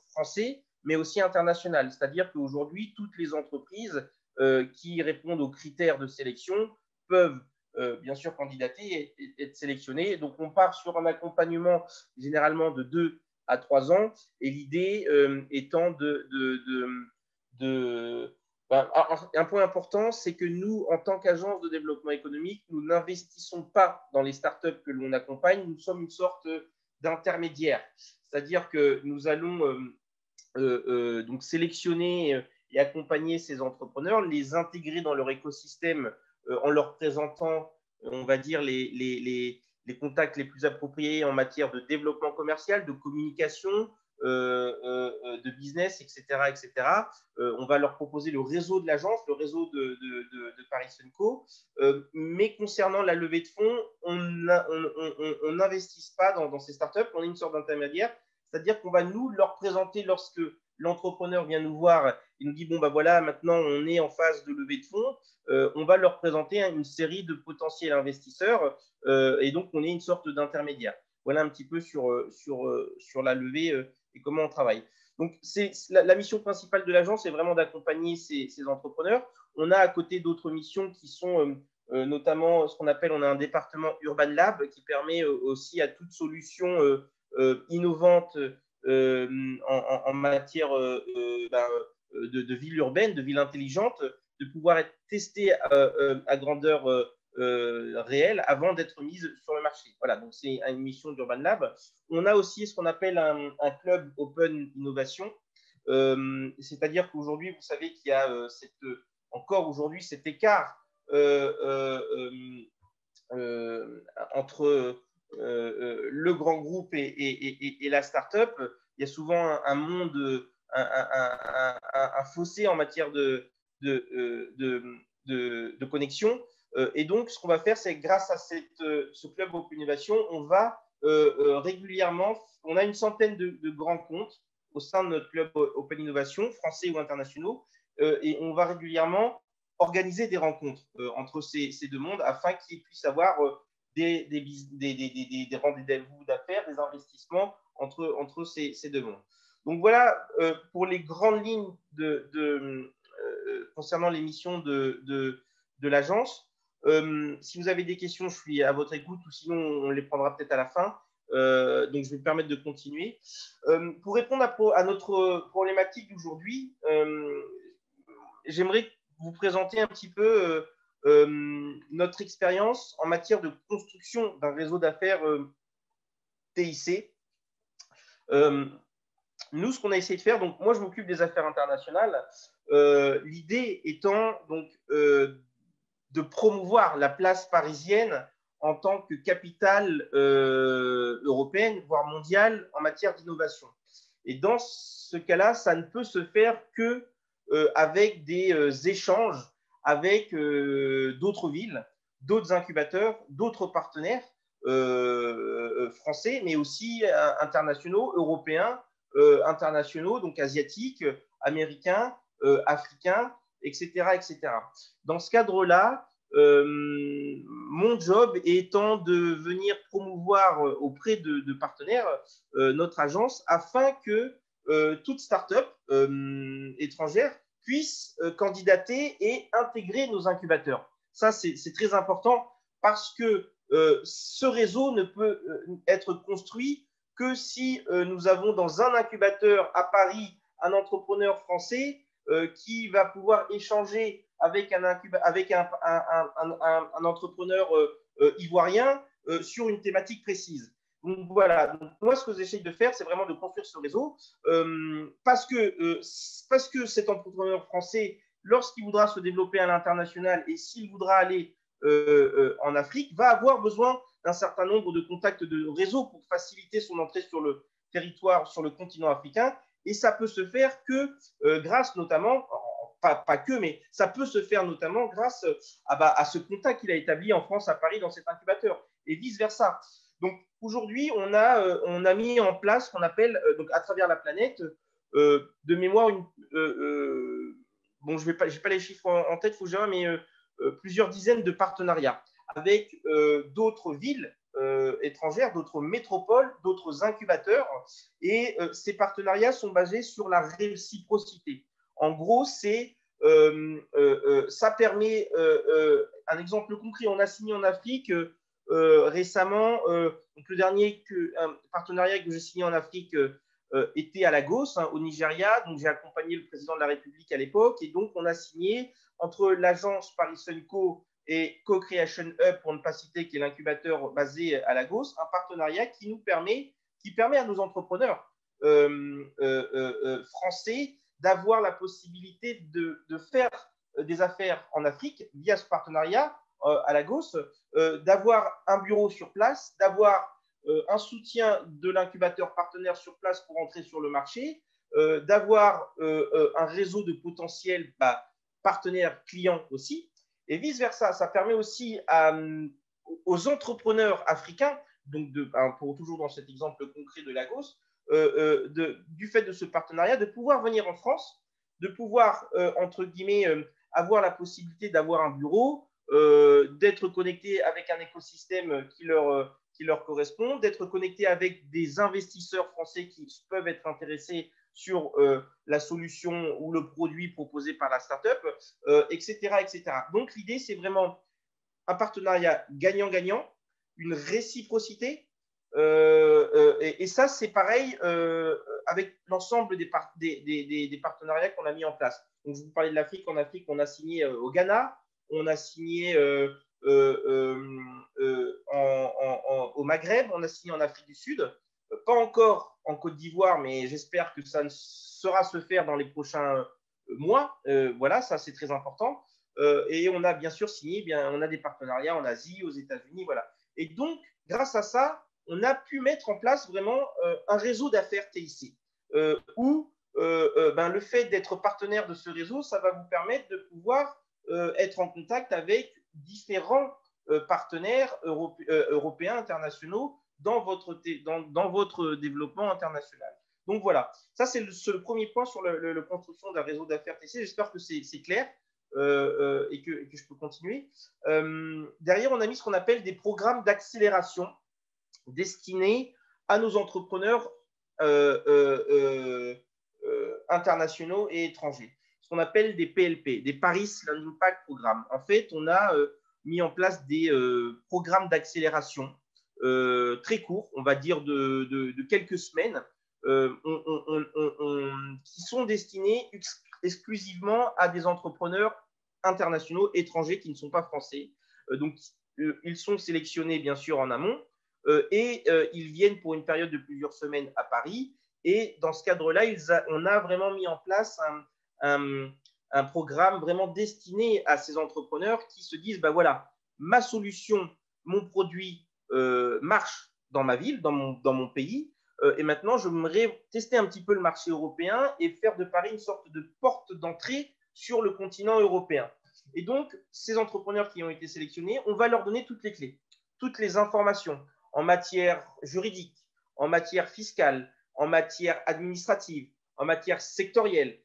français, mais aussi international. C'est-à-dire qu'aujourd'hui, toutes les entreprises qui répondent aux critères de sélection peuvent bien sûr candidater et être sélectionnées. Donc, on part sur un accompagnement généralement de 2 à 3 ans et l'idée étant un point important, c'est que nous, en tant qu'agence de développement économique, nous n'investissons pas dans les startups que l'on accompagne, nous sommes une sorte d'intermédiaire. C'est-à-dire que nous allons donc sélectionner et accompagner ces entrepreneurs, les intégrer dans leur écosystème en leur présentant, on va dire, les contacts les plus appropriés en matière de développement commercial, de communication, de business, etc. etc. On va leur proposer le réseau de l'agence, le réseau de Paris-Sunco. Mais concernant la levée de fonds, on n'investit pas dans ces startups, on est une sorte d'intermédiaire, c'est-à-dire qu'on va nous leur présenter lorsque l'entrepreneur vient nous voir et nous dit bon ben voilà, maintenant on est en phase de levée de fonds, on va leur présenter une série de potentiels investisseurs et donc on est une sorte d'intermédiaire. Voilà un petit peu sur la levée et comment on travaille. Donc la mission principale de l'agence est vraiment d'accompagner ces entrepreneurs. On a à côté d'autres missions qui sont notamment ce qu'on appelle, on a un département Urban Lab qui permet aussi à toute solution innovante en matière de ville urbaine, de ville intelligente, de pouvoir être testée à grandeur réelle avant d'être mise sur le marché. Voilà, donc c'est une mission d'Urban Lab. On a aussi ce qu'on appelle un club Open Innovation, c'est-à-dire qu'aujourd'hui, vous savez qu'il y a encore aujourd'hui cet écart entre le grand groupe et la start-up. Il y a souvent un monde, un fossé en matière de connexion. Et donc, ce qu'on va faire, c'est que grâce à ce club Open Innovation, on va régulièrement, on a une centaine de grands comptes au sein de notre club Open Innovation, français ou internationaux, et on va régulièrement organiser des rencontres entre ces deux mondes afin qu'ils puissent avoir des rendez-vous d'affaires, des investissements entre ces deux mondes. Donc voilà pour les grandes lignes concernant les missions de l'agence. Si vous avez des questions, je suis à votre écoute, ou sinon on les prendra peut-être à la fin. Donc je vais me permettre de continuer. Pour répondre à notre problématique d'aujourd'hui, j'aimerais vous présenter un petit peu notre expérience en matière de construction d'un réseau d'affaires TIC. Nous, ce qu'on a essayé de faire, donc moi je m'occupe des affaires internationales, l'idée étant donc de promouvoir la place parisienne en tant que capitale européenne, voire mondiale en matière d'innovation. Et dans ce cas-là, ça ne peut se faire que avec des échanges avec d'autres villes, d'autres incubateurs, d'autres partenaires français, mais aussi internationaux, européens, internationaux, donc asiatiques, américains, africains, etc., etc. Dans ce cadre-là, mon job étant de venir promouvoir auprès de partenaires notre agence afin que toute start-up étrangère puisse candidater et intégrer nos incubateurs. Ça, c'est très important parce que ce réseau ne peut être construit que si nous avons dans un incubateur à Paris un entrepreneur français qui va pouvoir échanger avec un entrepreneur ivoirien sur une thématique précise. Donc voilà, donc, moi ce que j'essaye de faire, c'est vraiment de construire ce réseau parce que cet entrepreneur français, lorsqu'il voudra se développer à l'international et s'il voudra aller en Afrique, va avoir besoin d'un certain nombre de contacts de réseau pour faciliter son entrée sur le territoire, sur le continent africain. Et ça peut se faire que grâce notamment, pas que, mais ça peut se faire notamment grâce à ce contact qu'il a établi en France, à Paris, dans cet incubateur, et vice-versa. Donc aujourd'hui, on a mis en place ce qu'on appelle, donc à travers la planète, de mémoire, bon, je n'ai pas les chiffres en tête, il faut que j'ai mais plusieurs dizaines de partenariats avec d'autres villes étrangères, d'autres métropoles, d'autres incubateurs. Et ces partenariats sont basés sur la réciprocité. En gros, ça permet, un exemple concret, on a signé en Afrique récemment, donc le dernier un partenariat que j'ai signé en Afrique était à Lagos, au Nigeria. Donc j'ai accompagné le président de la République à l'époque, et donc on a signé entre l'agence Paris Co et Co-Creation Hub, pour ne pas citer, qui est l'incubateur basé à Lagos, un partenariat qui permet à nos entrepreneurs français d'avoir la possibilité de faire des affaires en Afrique via ce partenariat à Lagos, d'avoir un bureau sur place, d'avoir un soutien de l'incubateur partenaire sur place pour entrer sur le marché, d'avoir un réseau de potentiels partenaires clients aussi, et vice-versa. Ça permet aussi aux entrepreneurs africains, donc toujours dans cet exemple concret de Lagos, du fait de ce partenariat, de pouvoir venir en France, de pouvoir, entre guillemets, avoir la possibilité d'avoir un bureau, d'être connecté avec un écosystème qui leur correspond, d'être connecté avec des investisseurs français qui peuvent être intéressés sur la solution ou le produit proposé par la startup, etc., etc. Donc, l'idée, c'est vraiment un partenariat gagnant-gagnant, une réciprocité. Et ça, c'est pareil avec l'ensemble des partenariats qu'on a mis en place. Donc, je vous parlais de l'Afrique. En Afrique, on a signé au Ghana, on a signé au Maghreb, on a signé en Afrique du Sud. Pas encore en Côte d'Ivoire, mais j'espère que ça sera se faire dans les prochains mois. Voilà, ça, c'est très important. Et on a bien sûr signé, on a des partenariats en Asie, aux États-Unis, voilà. Et donc, grâce à ça, on a pu mettre en place vraiment un réseau d'affaires TIC où le fait d'être partenaire de ce réseau, ça va vous permettre de pouvoir être en contact avec différents partenaires européens, internationaux dans votre développement international. Donc voilà, ça c'est le premier point sur la construction d'un réseau d'affaires TIC. J'espère que c'est clair. Et que je peux continuer. Derrière, on a mis ce qu'on appelle des programmes d'accélération destinés à nos entrepreneurs internationaux et étrangers. Ce qu'on appelle des PLP, des Paris Land Impact Programmes. En fait, on a mis en place des programmes d'accélération très courts, on va dire de quelques semaines, qui sont destinés exclusivement à des entrepreneurs internationaux, étrangers qui ne sont pas français. Donc, ils sont sélectionnés, bien sûr, en amont et ils viennent pour une période de plusieurs semaines à Paris. Et dans ce cadre-là, on a vraiment mis en place un programme vraiment destiné à ces entrepreneurs qui se disent, ben voilà, ma solution, mon produit marche dans ma ville, dans mon pays. Et maintenant, je voudrais tester un petit peu le marché européen et faire de Paris une sorte de porte d'entrée sur le continent européen. Et donc, ces entrepreneurs qui ont été sélectionnés, on va leur donner toutes les clés, toutes les informations en matière juridique, en matière fiscale, en matière administrative, en matière sectorielle.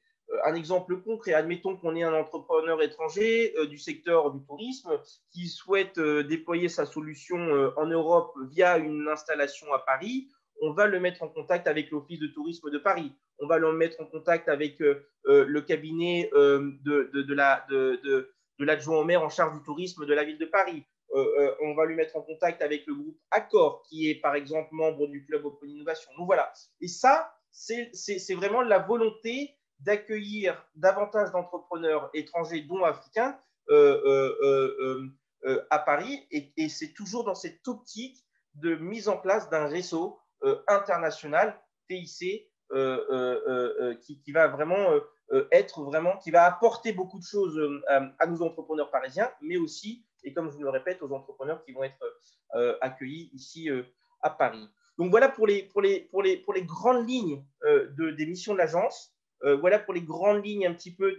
Un exemple concret, admettons qu'on ait un entrepreneur étranger du secteur du tourisme qui souhaite déployer sa solution en Europe via une installation à Paris. On va le mettre en contact avec l'Office de tourisme de Paris. On va le mettre en contact avec le cabinet de l'adjoint au maire en charge du tourisme de la ville de Paris. On va lui mettre en contact avec le groupe Accor, qui est par exemple membre du club Open Innovation. Donc voilà. Et ça, c'est vraiment la volonté d'accueillir davantage d'entrepreneurs étrangers, dont africains, à Paris. Et c'est toujours dans cette optique de mise en place d'un réseau international TIC qui va vraiment qui va apporter beaucoup de choses à nos entrepreneurs parisiens, mais aussi, et comme je le répète, aux entrepreneurs qui vont être accueillis ici à Paris. Donc voilà pour les grandes lignes des missions de l'agence. Voilà pour les grandes lignes un petit peu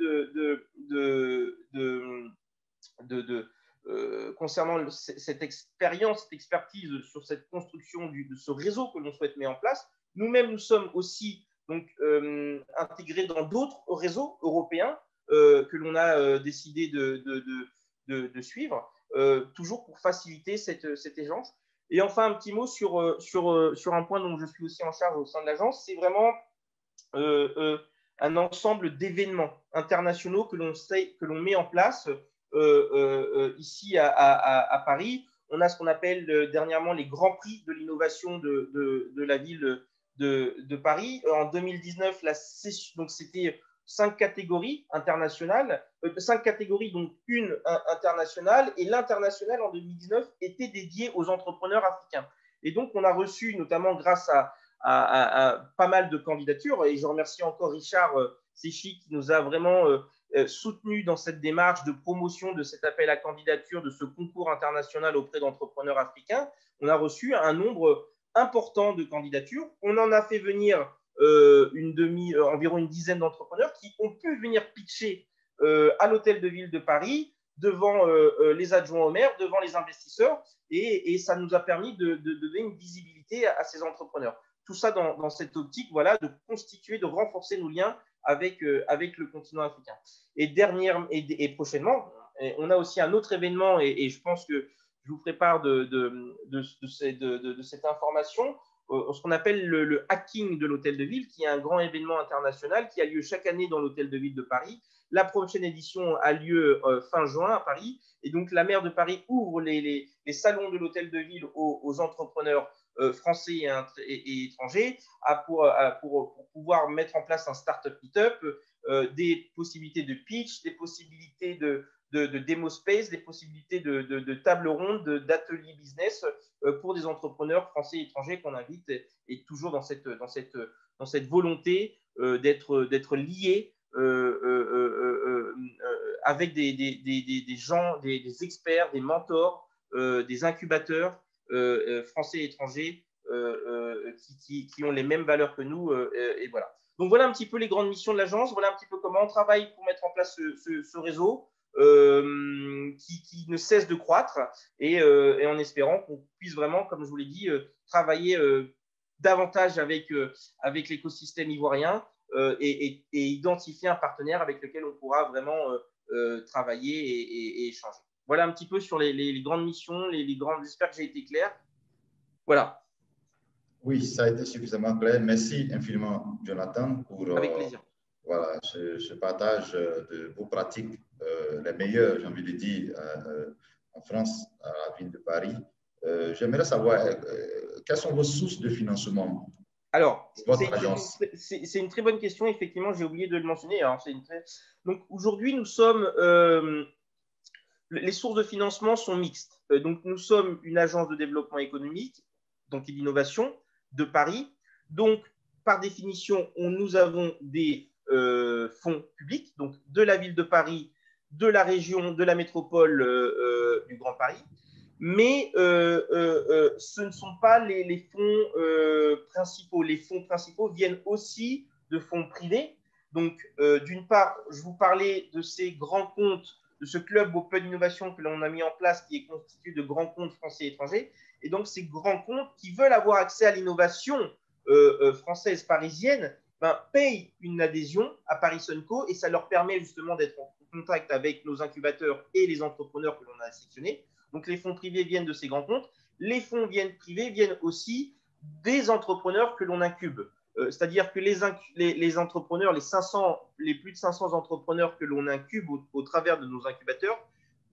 concernant cette expérience, cette expertise sur cette construction de ce réseau que l'on souhaite mettre en place. Nous-mêmes, nous sommes aussi donc, intégrés dans d'autres réseaux européens que l'on a décidé de suivre, toujours pour faciliter cet échange. Et enfin, un petit mot sur un point dont je suis aussi en charge au sein de l'agence, c'est vraiment un ensemble d'événements internationaux que l'on met en place ici à Paris. On a ce qu'on appelle dernièrement les grands prix de l'innovation de la ville de Paris. En 2019, donc c'était 5 catégories internationales, 5 catégories, donc une internationale, et l'international en 2019 était dédié aux entrepreneurs africains. Et donc, on a reçu, notamment grâce à pas mal de candidatures, et je remercie encore Richard Séchy qui nous a vraiment soutenu dans cette démarche de promotion de cet appel à candidature, de ce concours international auprès d'entrepreneurs africains. On a reçu un nombre important de candidatures. On en a fait venir environ une dizaine d'entrepreneurs qui ont pu venir pitcher à l'hôtel de ville de Paris devant les adjoints au maire, devant les investisseurs, et ça nous a permis de donner une visibilité à ces entrepreneurs. Tout ça dans cette optique, voilà, de constituer, de renforcer nos liens avec le continent africain. Et prochainement, on a aussi un autre événement, et je pense que je vous ferai part de cette information, ce qu'on appelle le hacking de l'hôtel de ville, qui est un grand événement international qui a lieu chaque année dans l'hôtel de ville de Paris. La prochaine édition a lieu fin juin à Paris. Et donc, la maire de Paris ouvre les salons de l'hôtel de ville aux entrepreneurs français et étrangers pour pouvoir mettre en place un startup meetup, des possibilités de pitch, des possibilités de démo space, des possibilités de table ronde, d'ateliers business pour des entrepreneurs français et étrangers qu'on invite, et toujours dans cette volonté d'être liés avec des gens, des experts, des mentors, des incubateurs français et étrangers qui ont les mêmes valeurs que nous. Et voilà. Donc, voilà un petit peu les grandes missions de l'agence. Voilà un petit peu comment on travaille pour mettre en place ce réseau qui ne cesse de croître et en espérant qu'on puisse vraiment, comme je vous l'ai dit, travailler davantage avec l'écosystème ivoirien et identifier un partenaire avec lequel on pourra vraiment travailler et échanger. Voilà un petit peu sur les grandes missions, les grandes. J'espère que j'ai été clair. Voilà. Oui, ça a été suffisamment clair. Merci infiniment, Jonathan, pour avec plaisir. Voilà, ce partage de vos pratiques, les meilleures, j'ai envie de dire, en France, à la ville de Paris. J'aimerais savoir quelles sont vos sources de financement. Alors, votre agence. C'est une très bonne question. Effectivement, j'ai oublié de le mentionner. Alors, donc, aujourd'hui, nous sommes… les sources de financement sont mixtes. Donc, nous sommes une agence de développement économique, donc d'innovation, de Paris. Donc, par définition, nous avons des fonds publics, donc de la ville de Paris, de la région, de la métropole du Grand Paris. Mais ce ne sont pas les fonds principaux. Les fonds principaux viennent aussi de fonds privés. Donc, d'une part, je vous parlais de ces grands comptes, de ce club Open Innovation que l'on a mis en place, qui est constitué de grands comptes français et étrangers. Et donc, ces grands comptes qui veulent avoir accès à l'innovation française, parisienne, payent une adhésion à Paris Sunco et ça leur permet justement d'être en contact avec nos incubateurs et les entrepreneurs que l'on a sélectionnés. Donc, les fonds privés viennent de ces grands comptes. Les fonds privés viennent aussi des entrepreneurs que l'on incube. C'est-à-dire que les entrepreneurs, les plus de 500 entrepreneurs que l'on incube au travers de nos incubateurs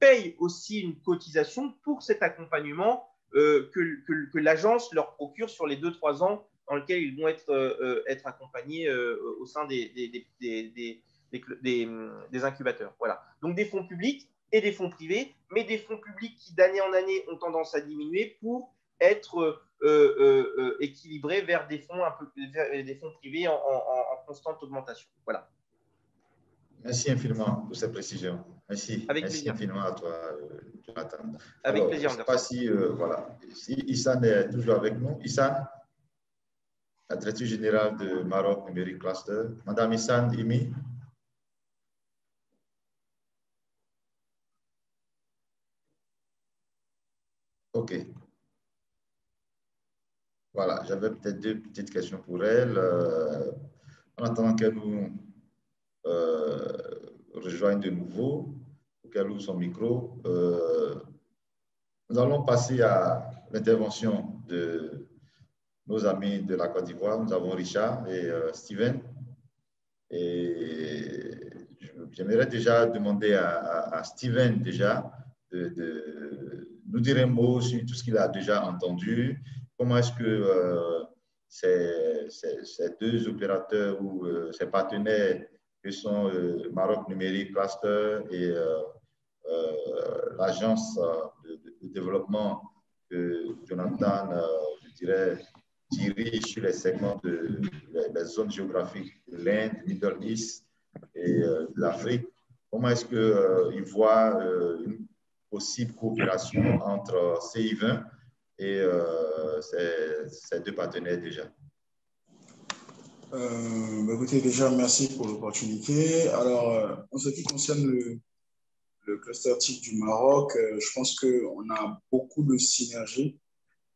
payent aussi une cotisation pour cet accompagnement que l'agence leur procure sur les 2-3 ans dans lesquels ils vont être accompagnés au sein des incubateurs. Voilà. Donc, des fonds publics et des fonds privés, mais des fonds publics qui d'année en année ont tendance à diminuer pour être équilibrés vers des fonds privés en constante augmentation. Voilà. Merci infiniment pour cette précision. Merci. Avec Merci plaisir. infiniment à toi, Jonathan. Avec plaisir. Je ne sais pas si Issan est toujours avec nous. Issan, la directrice générale de Maroc Numérique Cluster. Madame Issan Imi. OK. Voilà, j'avais peut-être 2 petites questions pour elle. En attendant qu'elle nous rejoigne de nouveau, pour qu'elle ouvre son micro, nous allons passer à l'intervention de nos amis de la Côte d'Ivoire. Nous avons Richard et Steven. Et j'aimerais déjà demander à Steven déjà de nous dire un mot sur tout ce qu'il a déjà entendu. Comment est-ce que ces 2 opérateurs ou ces partenaires que sont Maroc Numérique Cluster et l'agence de développement que Jonathan, je dirais, dirige sur les segments les zones géographiques de l'Inde, du Middle East et de l'Afrique. Comment est-ce qu'ils voient une possible coopération entre CI20 et ces 2 partenaires déjà? Écoutez, déjà, merci pour l'opportunité. Alors, en ce qui concerne le cluster TIC du Maroc, je pense qu'on a beaucoup de synergie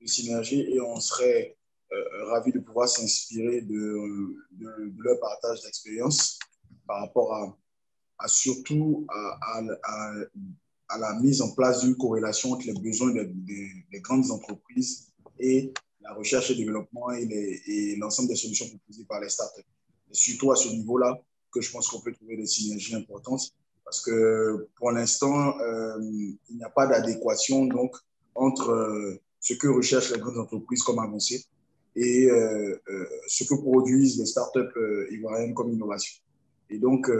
et on serait ravis de pouvoir s'inspirer de leur partage d'expérience par rapport surtout à la mise en place d'une corrélation entre les besoins des grandes entreprises et la recherche et développement et l'ensemble des solutions proposées par les startups. Et surtout à ce niveau-là, que je pense qu'on peut trouver des synergies importantes parce que pour l'instant, il n'y a pas d'adéquation donc, entre ce que recherchent les grandes entreprises comme avancées et ce que produisent les startups ivoiriennes comme innovation. Et donc,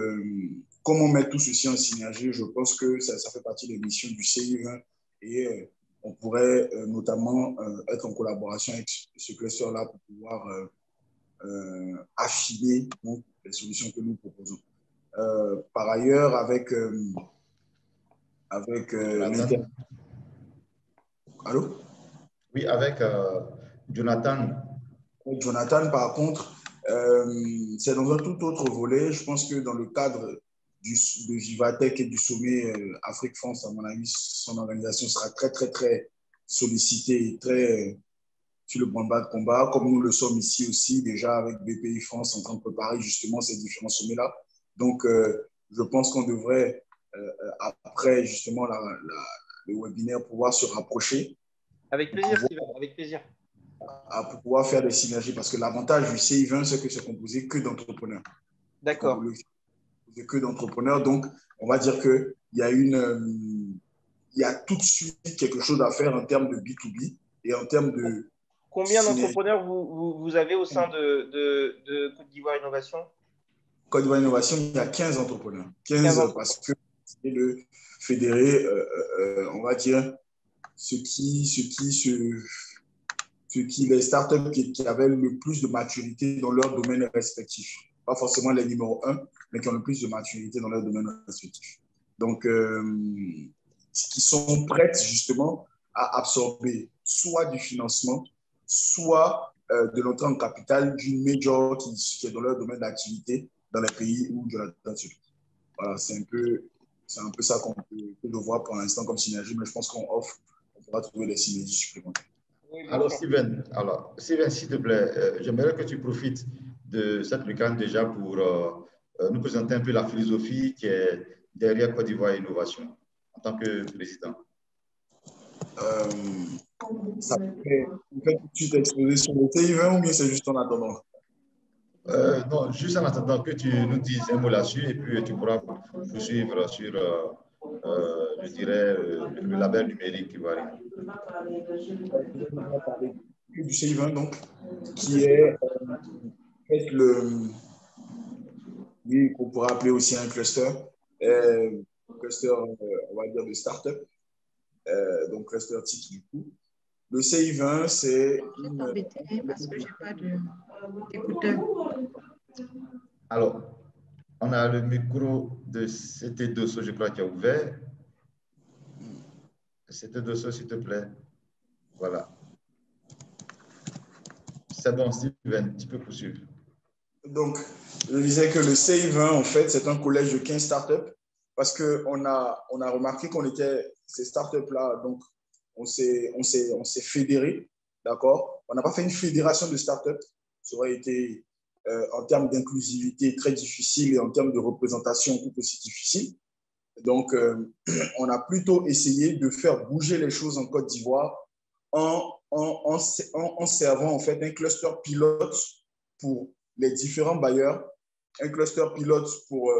comment mettre tout ceci en synergie? Je pense que ça fait partie des missions du CI20 et on pourrait notamment être en collaboration avec ce cluster-là pour pouvoir affiner donc, les solutions que nous proposons. Par ailleurs, avec Allô? Oui, avec Jonathan. Jonathan, par contre, c'est dans un tout autre volet. Je pense que dans le cadre de Vivatech et du sommet Afrique-France, à mon avis, son organisation sera très, très, très sollicitée et très sur le banc de combat, comme nous le sommes ici aussi, déjà avec BPI France en train de préparer justement ces différents sommets-là. Donc, je pense qu'on devrait, après justement le webinaire, pouvoir se rapprocher. Avec plaisir, Steven, avec plaisir. Pour pouvoir faire des synergies, parce que l'avantage du CI20, c'est que c'est composé que d'entrepreneurs. D'accord. Que d'entrepreneurs, donc on va dire qu'il y a il y a tout de suite quelque chose à faire en termes de B2B et en termes de... Combien d'entrepreneurs vous avez au sein de Côte d'Ivoire Innovation? Côte d'Ivoire Innovation, il y a 15 entrepreneurs. 15 parce que c'est le fédéré, on va dire, les startups qui avaient le plus de maturité dans leur domaine respectif. Pas forcément les numéros 1, mais qui ont le plus de maturité dans leur domaine respectif. Donc, qui sont prêtes justement à absorber soit du financement, soit de l'entrée en capital d'une major qui est dans leur domaine d'activité dans les pays où Jonathan se trouve. Voilà, c'est un peu ça qu'on peut voir pour l'instant comme synergie, mais je pense qu'on pourra trouver des synergies supplémentaires. Alors, Steven, s'il te plaît, j'aimerais que tu profites de cette lucarne déjà pour nous présenter un peu la philosophie qui est derrière Côte d'Ivoire Innovation en tant que président. Ça fait tout de suite exposer sur le CI20 ou bien c'est juste en attendant? Non, juste en attendant que tu nous dises un mot là-dessus et puis tu pourras poursuivre sur, je dirais, le label numérique ivoirien. Du CI20, donc, qui est oui, qu'on pourrait appeler aussi un cluster, on va dire, de start-up, donc cluster TIC du coup. Le CI20, c'est... parce que je n'ai pas d'écouteur. Alors, on a le micro de CT Dosso, je crois, qui a ouvert. CT Dosso, s'il te plaît. Voilà. C'est bon, Steven, tu peux poursuivre. Donc, je disais que le CI20, en fait, c'est un collège de 15 startups parce qu'on a remarqué qu'on était, ces startups-là, donc on s'est fédérés, d'accord? On n'a pas fait une fédération de startups. Ça aurait été, en termes d'inclusivité, très difficile et en termes de représentation, tout aussi difficile. Donc, on a plutôt essayé de faire bouger les choses en Côte d'Ivoire en servant en fait un cluster pilote pour les différents bailleurs, un cluster pilote pour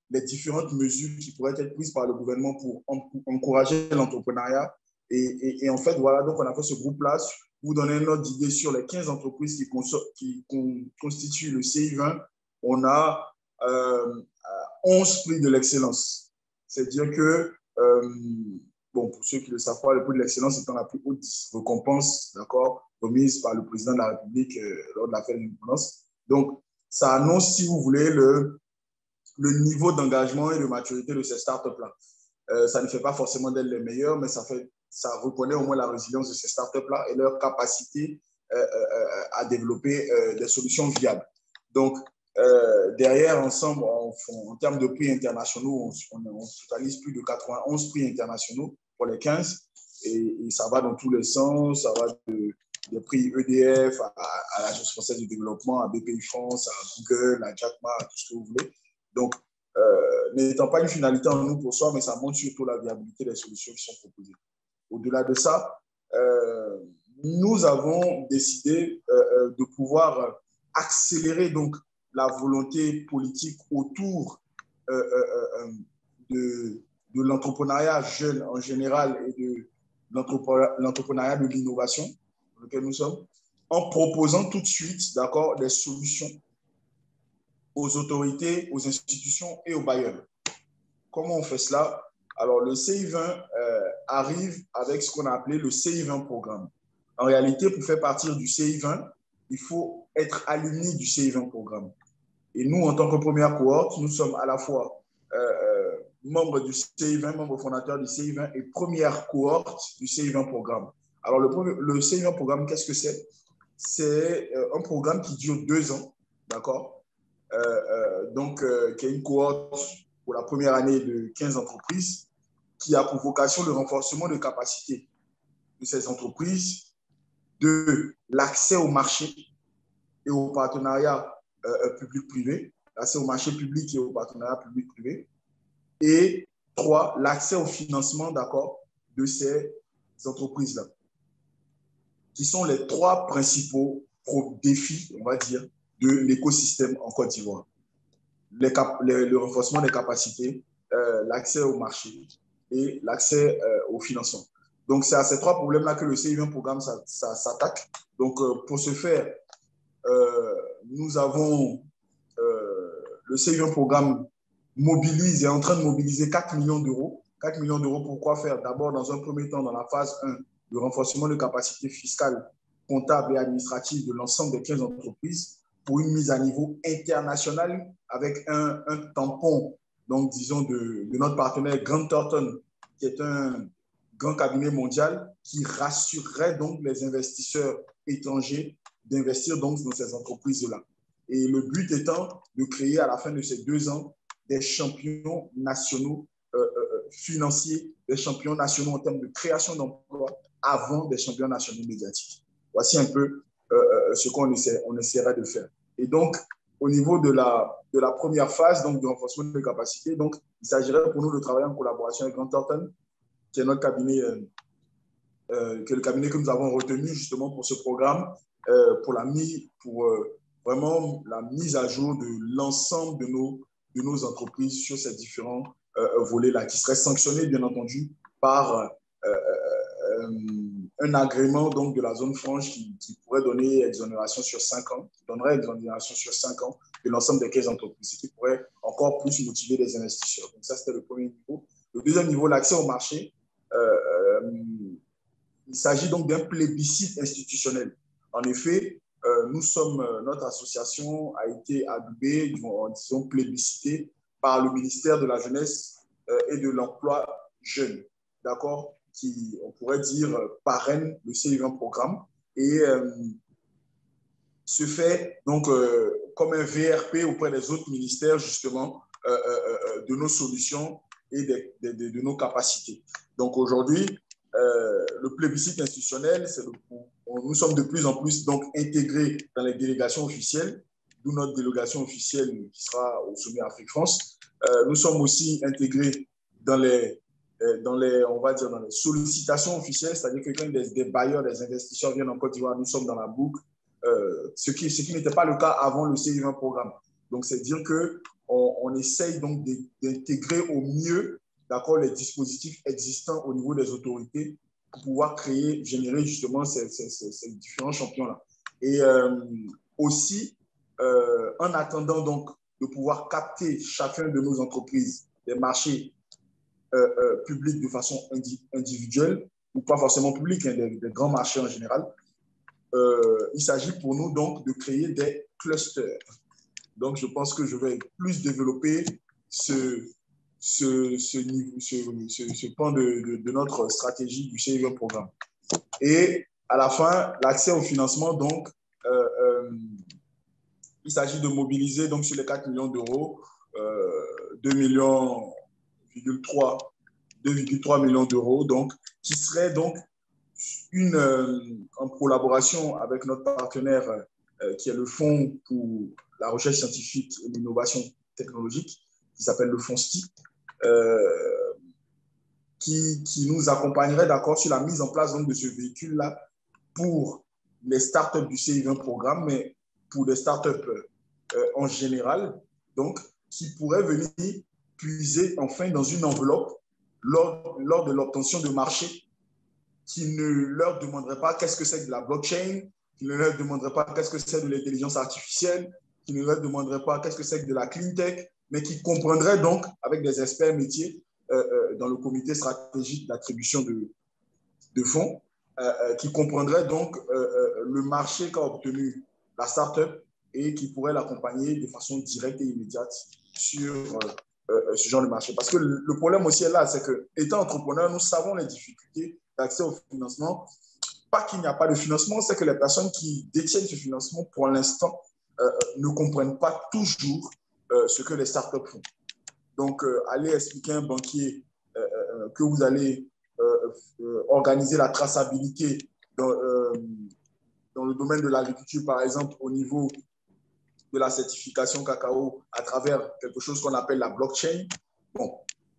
les différentes mesures qui pourraient être prises par le gouvernement pour encourager l'entrepreneuriat. Et en fait, voilà, donc on a fait ce groupe-là pour vous donner une autre idée sur les 15 entreprises qui constituent le CI20. On a 11 prix de l'excellence. C'est-à-dire que bon, pour ceux qui ne le savent pas, le prix de l'excellence étant la plus haute récompense, d'accord, remise par le président de la République lors de la fête de l'indépendance. Donc, ça annonce, si vous voulez, le niveau d'engagement et de maturité de ces startups-là. Ça ne fait pas forcément d'elles les meilleures, mais ça reconnaît au moins la résilience de ces startups-là et leur capacité à développer des solutions viables. Donc, derrière, ensemble, en termes de prix internationaux, on totalise plus de 91 prix internationaux pour les 15 et ça va dans tous les sens. Ça va des prix EDF à l'Agence française de développement, à BPI France, à Google, à Jack Ma, à tout ce que vous voulez. Donc, n'étant pas une finalité en nous pour soi, mais ça montre surtout la viabilité des solutions qui sont proposées. Au-delà de ça, nous avons décidé de pouvoir accélérer donc la volonté politique autour de l'entrepreneuriat jeune en général et de l'entrepreneuriat de l'innovation dans lequel nous sommes, en proposant tout de suite, d'accord, des solutions aux autorités, aux institutions et aux bailleurs. Comment on fait cela? Alors, le CI20 arrive avec ce qu'on a appelé le CI20 programme. En réalité, pour faire partir du CI20, il faut être alumni du CI20 programme. Et nous, en tant que première cohorte, nous sommes à la fois membres du CI20, membres fondateurs du CI20 et première cohorte du CI20 programme. Alors, le CI20 programme, qu'est-ce que c'est? C'est un programme qui dure 2 ans, d'accord? Qui est une cohorte pour la première année de 15 entreprises qui a pour vocation le renforcement de capacité de ces entreprises, de l'accès au marché et au partenariat public-privé, l'accès au marché public et au partenariat public-privé. Et 3, l'accès au financement, d'accord, de ces entreprises-là, qui sont les 3 principaux défis, on va dire, de l'écosystème en Côte d'Ivoire. Le renforcement des capacités, l'accès au marché et l'accès au financement. Donc, c'est à ces 3 problèmes-là que le CI20 programme s'attaque. Donc, pour ce faire, nous avons le CI20 programme est en train de mobiliser 4 millions d'euros. 4 millions d'euros pour quoi faire? D'abord, dans un premier temps, dans la phase 1, le renforcement de capacités fiscales, comptables et administratives de l'ensemble des 15 entreprises pour une mise à niveau international avec un tampon, donc disons, de notre partenaire Grant Thornton, qui est un grand cabinet mondial qui rassurerait donc les investisseurs étrangers d'investir donc dans ces entreprises-là. Et le but étant de créer à la fin de ces 2 ans des champions nationaux financiers, des champions nationaux en termes de création d'emplois avant des champions nationaux médiatiques. Voici un peu ce qu'on essaierait de faire. Et donc, au niveau de la première phase, donc, du renforcement de capacités, donc, il s'agirait pour nous de travailler en collaboration avec Grant Thornton, qui est notre cabinet, qui est le cabinet que nous avons retenu justement pour ce programme, pour vraiment la mise à jour de l'ensemble de nos entreprises sur ces différents volets-là, qui seraient sanctionnés, bien entendu, par un agrément donc, de la zone franche qui pourrait donner exonération sur 5 ans, qui donnerait exonération sur 5 ans de l'ensemble des 15 entreprises, ce qui pourrait encore plus motiver les investisseurs. Donc ça, c'était le premier niveau. Le deuxième niveau, l'accès au marché. Il s'agit donc d'un plébiscite institutionnel. En effet, notre association a été adoubée, disons plébiscitée par le ministère de la Jeunesse et de l'Emploi jeune, d'accord, qui, on pourrait dire, parraine le CI20 programme et se fait donc comme un VRP auprès des autres ministères, justement, de nos solutions et de nos capacités. Donc aujourd'hui, le plébiscite institutionnel, nous sommes de plus en plus donc intégrés dans les délégations officielles, d'où notre délégation officielle qui sera au sommet Afrique-France. Nous sommes aussi intégrés dans les sollicitations officielles, c'est-à-dire que quand des bailleurs, des investisseurs viennent en Côte d'Ivoire, nous sommes dans la boucle, ce qui n'était pas le cas avant le CI20 programme. Donc, c'est dire qu'on essaye donc d'intégrer au mieux, d'accord, les dispositifs existants au niveau des autorités pour pouvoir générer justement ces différents champions-là. Et aussi, en attendant donc de pouvoir capter chacun de nos entreprises des marchés publics de façon individuelle, ou pas forcément publics, hein, des grands marchés en général, il s'agit pour nous donc de créer des clusters. Donc, je pense que je vais plus développer ce pan de notre stratégie du CI20 programme. Et à la fin, l'accès au financement, donc, il s'agit de mobiliser donc, sur les 4 millions d'euros, 2,3 millions d'euros, donc, qui serait donc en collaboration avec notre partenaire qui est le Fonds pour la recherche scientifique et l'innovation technologique, qui s'appelle le FONSTI, qui nous accompagnerait d'accord sur la mise en place donc, de ce véhicule-là pour les startups du CI20 programme, mais pour des startups en général, donc, qui pourraient venir puiser enfin dans une enveloppe lors de l'obtention de marché, qui ne leur demanderait pas qu'est-ce que c'est que la blockchain, qui ne leur demanderait pas qu'est-ce que c'est de l'intelligence artificielle, qui ne leur demanderait pas qu'est-ce que c'est que de la clean tech, mais qui comprendraient donc, avec des experts métiers, dans le comité stratégique d'attribution de fonds, qui comprendraient donc le marché qu'a obtenu la startup et qui pourrait l'accompagner de façon directe et immédiate sur ce genre de marché. Parce que le problème aussi est là, c'est que, étant entrepreneur, nous savons les difficultés d'accès au financement. Pas qu'il n'y a pas de financement, c'est que les personnes qui détiennent ce financement, pour l'instant, ne comprennent pas toujours ce que les startups font. Donc, aller expliquer à un banquier que vous allez organiser la traçabilité dans le domaine de l'agriculture, par exemple, au niveau de la certification cacao à travers quelque chose qu'on appelle la blockchain. Bon,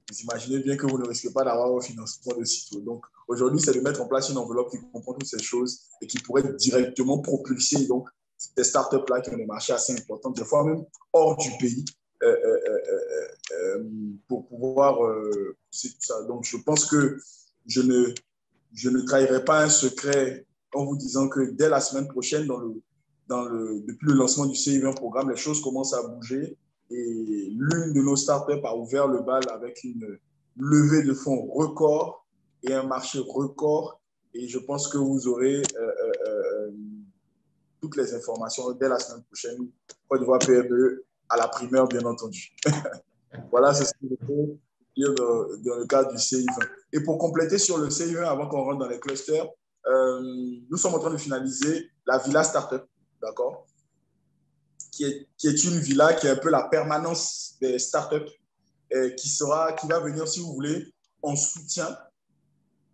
vous imaginez bien que vous ne risquez pas d'avoir un financement de sitôt. Donc, aujourd'hui, c'est de mettre en place une enveloppe qui comprend toutes ces choses et qui pourrait directement propulser donc, ces startups-là qui ont des marchés assez importants, des fois même hors du pays, pour pouvoir pousser tout ça. Donc, je pense que je ne trahirai pas un secret en vous disant que dès la semaine prochaine, depuis le lancement du CI20 programme, les choses commencent à bouger et l'une de nos startups a ouvert le bal avec une levée de fonds record et un marché record. Et je pense que vous aurez toutes les informations dès la semaine prochaine. Côte d'Ivoire PME à la primeur, bien entendu. Voilà, c'est ce que je peux dire dans le cadre du CI20. Et pour compléter sur le CI20, avant qu'on rentre dans les clusters, nous sommes en train de finaliser la Villa Startup, d'accord, qui est une villa qui est un peu la permanence des startups, qui va venir, si vous voulez, en soutien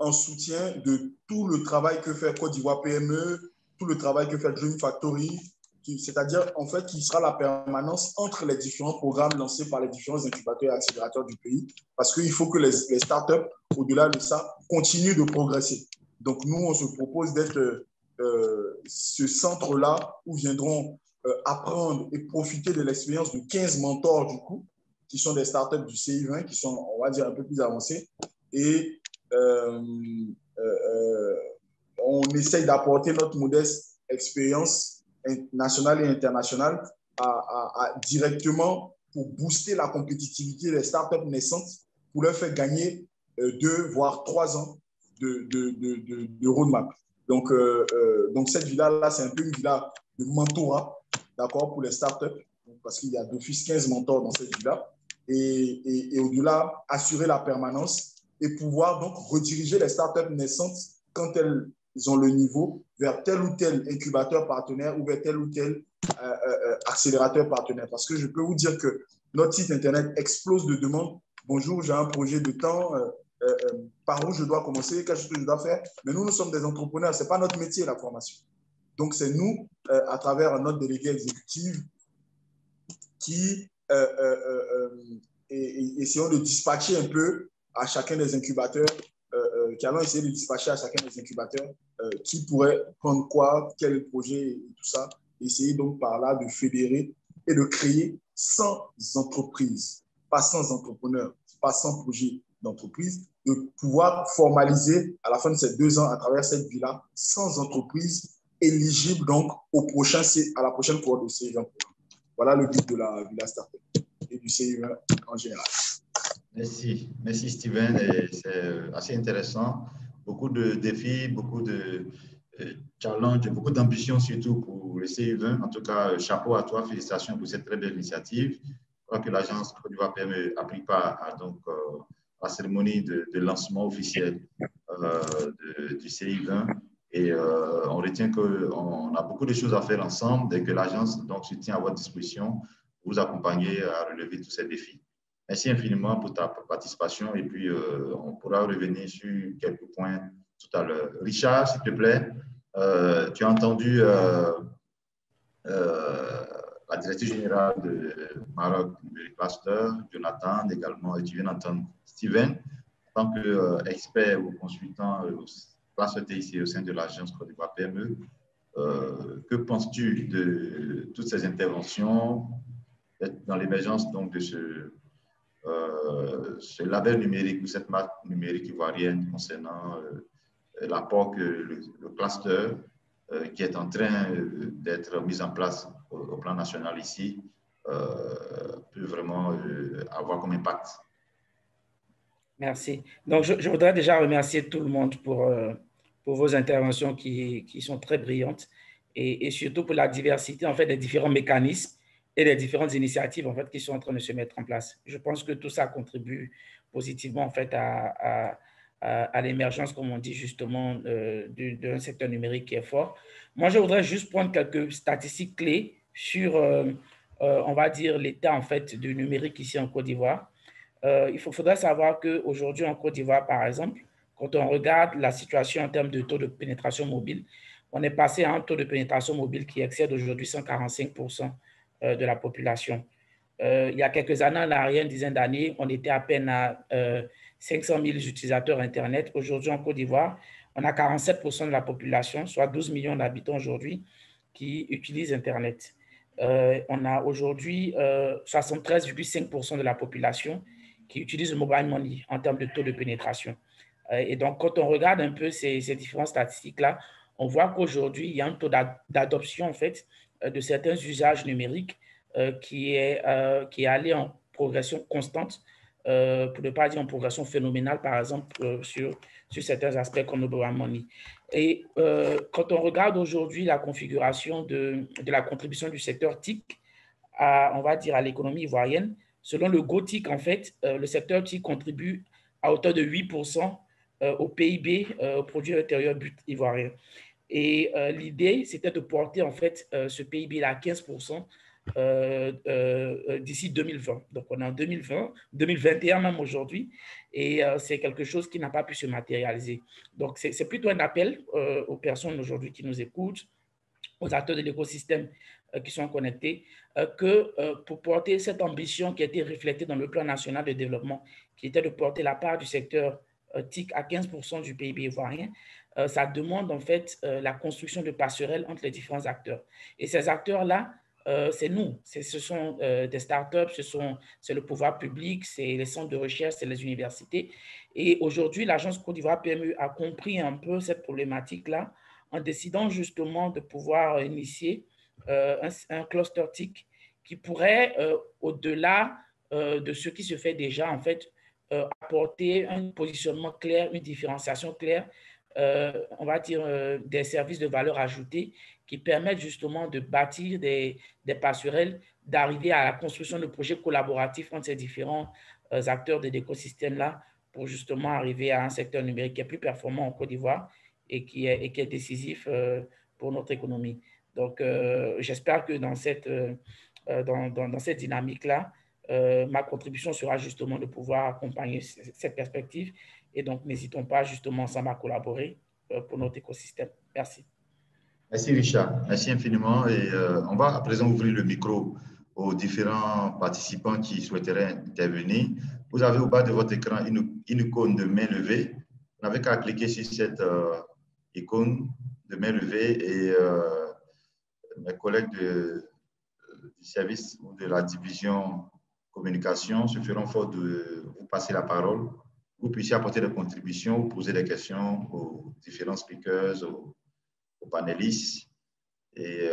de tout le travail que fait Côte d'Ivoire PME, tout le travail que fait Dream Factory, c'est-à-dire en fait qui sera la permanence entre les différents programmes lancés par les différents incubateurs et accélérateurs du pays, parce qu'il faut que les startups, au-delà de ça, continuent de progresser. Donc nous, on se propose d'être ce centre-là où viendront apprendre et profiter de l'expérience de 15 mentors du coup, qui sont des startups du CI20, qui sont, on va dire, un peu plus avancés. Et on essaye d'apporter notre modeste expérience nationale et internationale directement pour booster la compétitivité des startups naissantes, pour leur faire gagner 2 voire 3 ans de roadmap. Donc cette villa-là, c'est un peu une villa de mentorat, d'accord, pour les startups, parce qu'il y a d'office 15 mentors dans cette villa. Et au-delà, assurer la permanence et pouvoir donc rediriger les startups naissantes quand elles ont le niveau vers tel ou tel incubateur partenaire ou vers tel ou tel accélérateur partenaire. Parce que je peux vous dire que notre site Internet explose de demandes. Bonjour, j'ai un projet de temps. Par où je dois commencer, quelque chose que je dois faire. Mais nous sommes des entrepreneurs. Ce n'est pas notre métier, la formation. Donc, c'est nous, à travers notre délégué exécutif, qui essayons de dispatcher un peu à chacun des incubateurs, qui allons essayer de dispatcher à chacun des incubateurs qui pourrait prendre quoi, quel projet et tout ça. Essayer donc par là de fédérer et de créer 100 entreprises, pas 100 entrepreneurs, pas 100 projets d'entreprise, de pouvoir formaliser à la fin de ces 2 ans à travers cette villa 100 entreprises éligibles donc à la prochaine cohorte de CI20. Voilà le but de la Villa Startup et du CI20 en général. Merci Steven. C'est assez intéressant. Beaucoup de défis, beaucoup de challenges, beaucoup d'ambition surtout pour le CI20. En tout cas, chapeau à toi, félicitations pour cette très belle initiative. Je crois que l'agence Côte d'Ivoire PME applique pas à la cérémonie de lancement officiel du CI20. Et on retient qu'on a beaucoup de choses à faire ensemble dès que l'agence se tient à votre disposition pour vous accompagner à relever tous ces défis. Merci infiniment pour ta participation et puis on pourra revenir sur quelques points tout à l'heure. Richard, s'il te plaît, tu as entendu la directrice générale de Maroc Cluster, Jonathan également, et tu viens d'entendre Steven, en tant qu'expert ou consultant classe TIC au sein de l'agence Côte d'Ivoire PME. Que penses-tu de toutes ces interventions dans l'émergence donc de ce label numérique ou cette marque numérique ivoirienne concernant l'apport que le cluster qui est en train d'être mis en place au plan national ici peut vraiment avoir comme impact? Merci. Donc, je voudrais déjà remercier tout le monde pour vos interventions qui sont très brillantes et surtout pour la diversité en fait, des différents mécanismes et des différentes initiatives en fait, qui sont en train de se mettre en place. Je pense que tout ça contribue positivement en fait, à l'émergence, comme on dit justement, d'un secteur numérique qui est fort. Moi, je voudrais juste prendre quelques statistiques clés sur, on va dire, l'état en fait, du numérique ici en Côte d'Ivoire. Il faudrait savoir qu'aujourd'hui en Côte d'Ivoire, par exemple, quand on regarde la situation en termes de taux de pénétration mobile, on est passé à un taux de pénétration mobile qui excède aujourd'hui 145% de la population. Il y a quelques années en arrière, une dizaine d'années, on était à peine à 500 000 utilisateurs Internet. Aujourd'hui, en Côte d'Ivoire, on a 47% de la population, soit 12 millions d'habitants aujourd'hui, qui utilisent Internet. On a aujourd'hui 73,5% de la population qui utilise le mobile money en termes de taux de pénétration. Et donc, quand on regarde un peu ces différentes statistiques-là, on voit qu'aujourd'hui, il y a un taux d'adoption, en fait, de certains usages numériques qui est allé en progression constante, pour ne pas dire en progression phénoménale, par exemple, sur certains aspects comme le mobile money. Et quand on regarde aujourd'hui la configuration de la contribution du secteur TIC, on va dire, à l'économie ivoirienne, selon le GOTIC, en fait, le secteur TIC contribue à hauteur de 8% au PIB, au produit intérieur brut ivoirien. Et l'idée, c'était de porter, en fait, ce PIB-là à 15% d'ici 2020. Donc, on est en 2020, 2021 même aujourd'hui, et c'est quelque chose qui n'a pas pu se matérialiser. Donc, c'est plutôt un appel aux personnes aujourd'hui qui nous écoutent, aux acteurs de l'écosystème qui sont connectés, que pour porter cette ambition qui a été reflétée dans le plan national de développement, qui était de porter la part du secteur TIC à 15% du PIB ivoirien, ça demande en fait la construction de passerelles entre les différents acteurs. Et ces acteurs-là, c'est nous, ce sont des startups, c'est le pouvoir public, c'est les centres de recherche, c'est les universités. Et aujourd'hui, l'agence Côte d'Ivoire PME a compris un peu cette problématique-là en décidant justement de pouvoir initier un cluster TIC qui pourrait, au-delà de ce qui se fait déjà, en fait, apporter un positionnement clair, une différenciation claire, on va dire des services de valeur ajoutée qui permettent justement de bâtir des passerelles, d'arriver à la construction de projets collaboratifs entre ces différents acteurs de l'écosystème-là pour justement arriver à un secteur numérique qui est plus performant en Côte d'Ivoire et qui est décisif pour notre économie. Donc, j'espère que dans cette dynamique-là, ma contribution sera justement de pouvoir accompagner cette perspective. Et donc, n'hésitons pas justement ensemble à collaborer pour notre écosystème. Merci. Merci Richard, merci infiniment. Et on va à présent ouvrir le micro aux différents participants qui souhaiteraient intervenir. Vous avez au bas de votre écran une icône de main levée. Vous n'avez qu'à cliquer sur cette icône de main levée et mes collègues du service ou de la division communication se feront fort de vous passer la parole. Vous puissiez apporter des contributions ou poser des questions aux différents speakers, aux panélistes. Et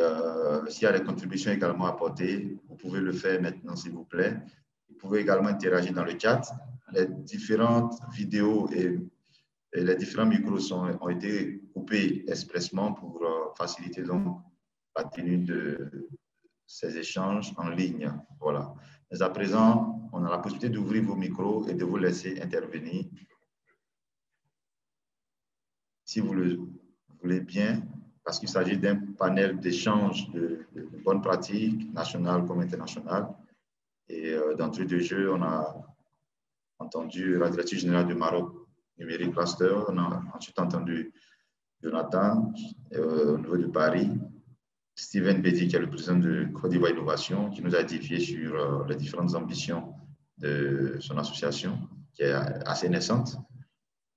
s'il y a des contributions également à apporter, vous pouvez le faire maintenant, s'il vous plaît. Vous pouvez également interagir dans le chat. Les différentes vidéos et les différents micros ont été coupés expressément pour faciliter donc la tenue de ces échanges en ligne. Voilà. Mais à présent, on a la possibilité d'ouvrir vos micros et de vous laisser intervenir. Si vous le voulez bien, parce qu'il s'agit d'un panel d'échange de bonnes pratiques, nationales comme internationales. Et d'entrée de jeu, on a entendu la directrice générale du Maroc Numérique Cluster, on a ensuite entendu Jonathan au niveau de Paris, Steven Bedi, qui est le président de Côte d'Ivoire Innovation, qui nous a édifié sur les différentes ambitions de son association, qui est assez naissante,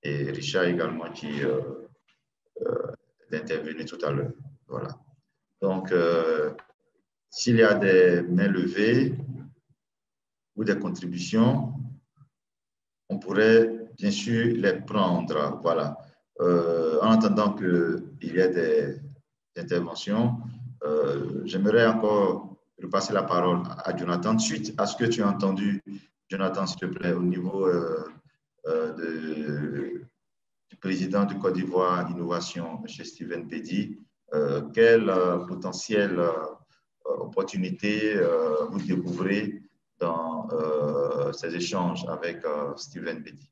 et Richard également, qui est intervenu tout à l'heure. Voilà. Donc, s'il y a des mains levées ou des contributions, on pourrait bien sûr les prendre. Voilà. En attendant qu'il y ait des interventions, j'aimerais encore repasser la parole à Jonathan. Suite à ce que tu as entendu, Jonathan, s'il te plaît, au niveau du président du Côte d'Ivoire Innovation, M. Steven Bedi, quelle potentielle opportunité vous découvrez dans ces échanges avec Steven Bedi?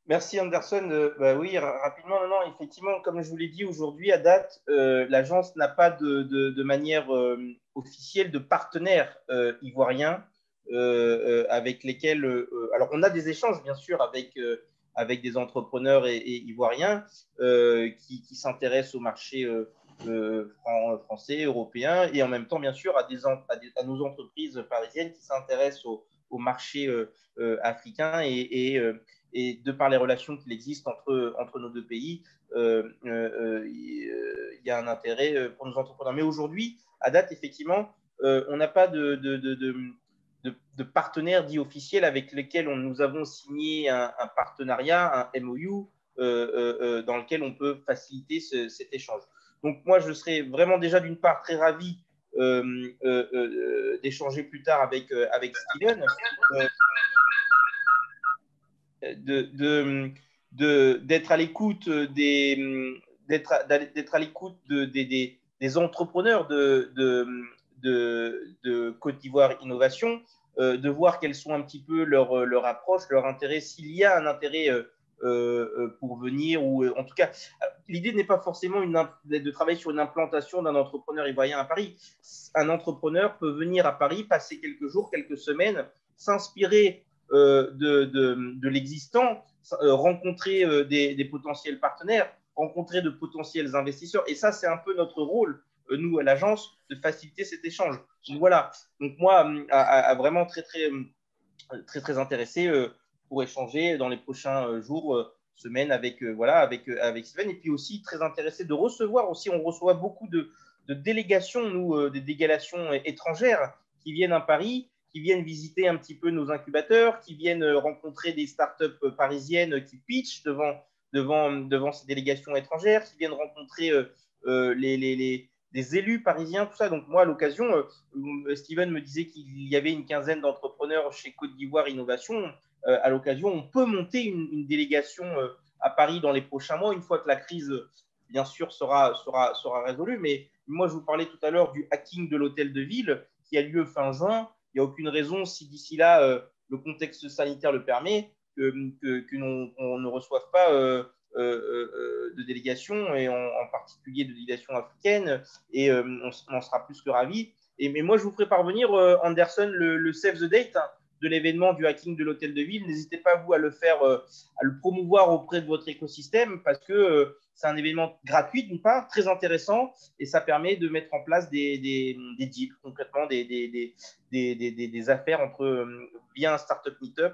Merci Anderson. Oui, rapidement, non, effectivement, comme je vous l'ai dit aujourd'hui, à date, l'agence n'a pas de manière officielle de partenaires ivoiriens avec lesquels. Alors, on a des échanges, bien sûr, avec des entrepreneurs et ivoiriens qui s'intéressent au marché français, européen, et en même temps, bien sûr, à nos entreprises parisiennes qui s'intéressent au marché africain et de par les relations qu'il existe entre nos deux pays, il y a un intérêt pour nos entrepreneurs. Mais aujourd'hui, à date, effectivement, on n'a pas de partenaires dits officiels avec lesquels nous avons signé un partenariat, un MOU, dans lequel on peut faciliter cet échange. Donc moi, je serais vraiment déjà d'une part très ravi d'échanger plus tard avec Steven, d'être à l'écoute des entrepreneurs de Côte d'Ivoire Innovation, de voir quelles sont un petit peu leur approche, leur intérêt, s'il y a un intérêt pour venir, ou en tout cas, l'idée n'est pas forcément de travailler sur une implantation d'un entrepreneur ivoirien à Paris. Un entrepreneur peut venir à Paris, passer quelques jours, quelques semaines, s'inspirer de l'existant, rencontrer des potentiels partenaires, rencontrer de potentiels investisseurs. Et ça, c'est un peu notre rôle, nous, à l'agence, de faciliter cet échange. Donc voilà. Donc moi, vraiment très intéressé pour échanger dans les prochains jours, semaines avec Steven. Et puis aussi très intéressé de recevoir aussi, on reçoit beaucoup de délégations, nous, des délégations étrangères qui viennent à Paris, qui viennent visiter un petit peu nos incubateurs, qui viennent rencontrer des startups parisiennes qui pitchent devant ces délégations étrangères, qui viennent rencontrer des élus parisiens, tout ça. Donc moi, à l'occasion, Steven me disait qu'il y avait une quinzaine d'entrepreneurs chez Côte d'Ivoire Innovation. À l'occasion, on peut monter une délégation à Paris dans les prochains mois, une fois que la crise, bien sûr, sera résolue. Mais moi, je vous parlais tout à l'heure du hacking de l'hôtel de ville qui a lieu fin juin. Il n'y a aucune raison, si d'ici là, le contexte sanitaire le permet, qu'on ne reçoive pas de délégation, et en particulier de délégation africaine, et on en sera plus que ravis. Mais moi, je vous ferai parvenir, Anderson, le Save the Date de l'événement du hacking de l'hôtel de ville. N'hésitez pas, vous, à le faire, à le promouvoir auprès de votre écosystème, parce que c'est un événement gratuit, d'une part, très intéressant, et ça permet de mettre en place des deals, concrètement, des affaires via un startup meetup,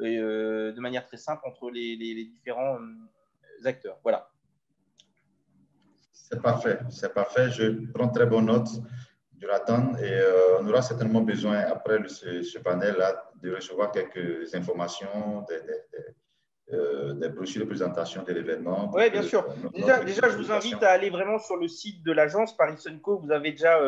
de manière très simple entre les différents acteurs. Voilà. C'est parfait, c'est parfait. Je prends très bonne note, Jonathan, et on aura certainement besoin, après ce panel-là, de recevoir quelques informations, des brochures de présentation de l'événement. Oui, bien sûr. Déjà, je vous invite à aller vraiment sur le site de l'agence Paris Co. Vous avez déjà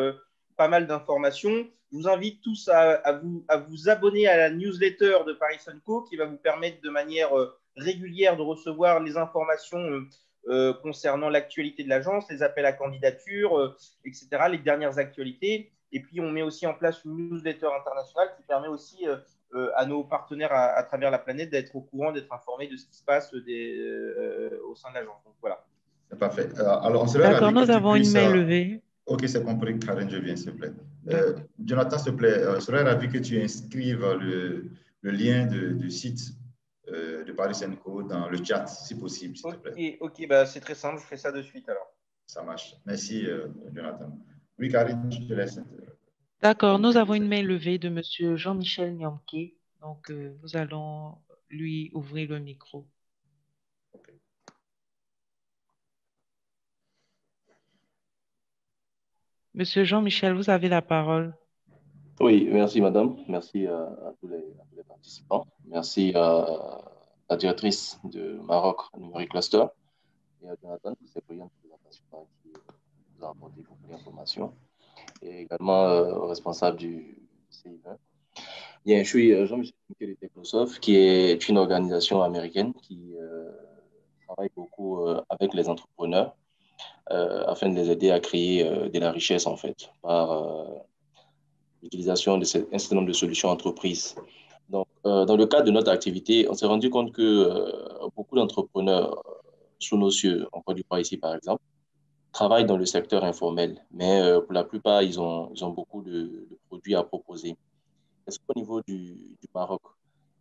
pas mal d'informations. Je vous invite tous à vous abonner à la newsletter de Paris Co. qui va vous permettre de manière régulière de recevoir les informations concernant l'actualité de l'agence, les appels à candidature, etc., les dernières actualités. Et puis, on met aussi en place une newsletter internationale qui permet aussi à nos partenaires à travers la planète d'être au courant, d'être informés de ce qui se passe au sein de l'agence. Donc, voilà. C'est parfait. Alors, on serait D'accord, nous avons une main levée. Ok, c'est compris. Karen, je viens, s'il te plaît. Jonathan, s'il te plaît, je serais ravi que tu inscrives le lien du site de Paris Co dans le chat, si possible, s'il te plaît. Ok, bah, c'est très simple, je fais ça de suite alors. Ça marche. Merci, Jonathan. Oui, Karine, je te laisse. D'accord, nous avons une main levée de M. Jean-Michel Nyamké. Donc, nous allons lui ouvrir le micro. Monsieur Jean-Michel, vous avez la parole. Oui, merci madame. Merci à tous les participants. Merci à la directrice de Maroc Numérique Cluster et à Jonathan pour cette brillante présentation qui nous a apporté beaucoup d'informations et également au responsable du CI20. Bien, je suis Jean-Michel de Technosoft, qui est une organisation américaine qui travaille beaucoup avec les entrepreneurs afin de les aider à créer de la richesse en fait par l'utilisation de un certain nombre de solutions entreprises. Donc, dans le cadre de notre activité, on s'est rendu compte que beaucoup d'entrepreneurs sous nos cieux, en Côte d'Ivoire ici par exemple, travaillent dans le secteur informel, mais pour la plupart, ils ont beaucoup de produits à proposer. Est-ce qu'au niveau du Maroc,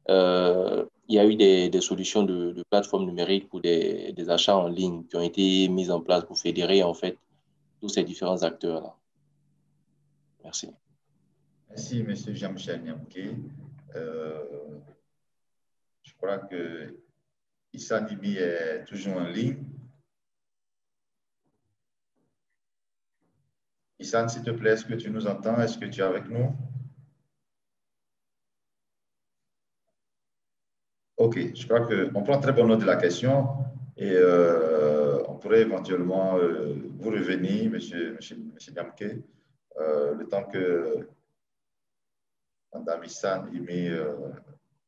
il y a eu des solutions de plateformes numériques pour des achats en ligne qui ont été mises en place pour fédérer en fait tous ces différents acteurs-là? Merci. Merci, M. Jean-Michel Niamké. Je crois que Issa Nimi est toujours en ligne. Issa, s'il te plaît, est-ce que tu nous entends? Est-ce que tu es avec nous? OK, je crois qu'on prend très bonne note de la question et on pourrait éventuellement vous revenir, M. Niamké, le temps que Mme Issa Nimi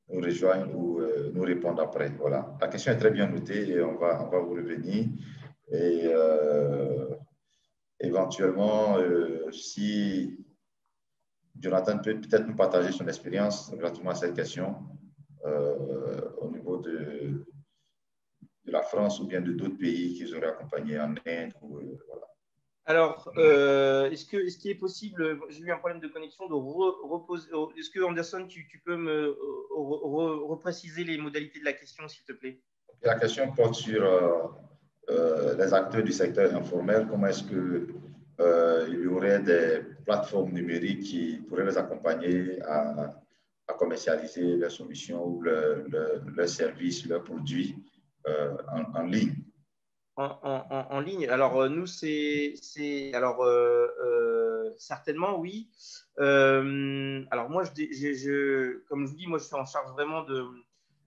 nous rejoigne ou nous réponde après. Voilà. La question est très bien notée et on va vous revenir. Et éventuellement, si Jonathan peut peut-être nous partager son expérience relativement à cette question au niveau de la France ou bien de d'autres pays qu'ils auraient accompagnés en Inde. Voilà. Alors, est-ce qu'il est possible, j'ai eu un problème de connexion, de reposer. Est-ce que Anderson, tu peux me repréciser les modalités de la question, s'il te plaît? La question porte sur les acteurs du secteur informel. Comment est-ce qu'il y aurait des plateformes numériques qui pourraient les accompagner à commercialiser leurs solutions ou leurs services, leurs produits en ligne? En ligne. Alors, nous, certainement, oui. Alors, moi, comme je vous dis, moi, je suis en charge vraiment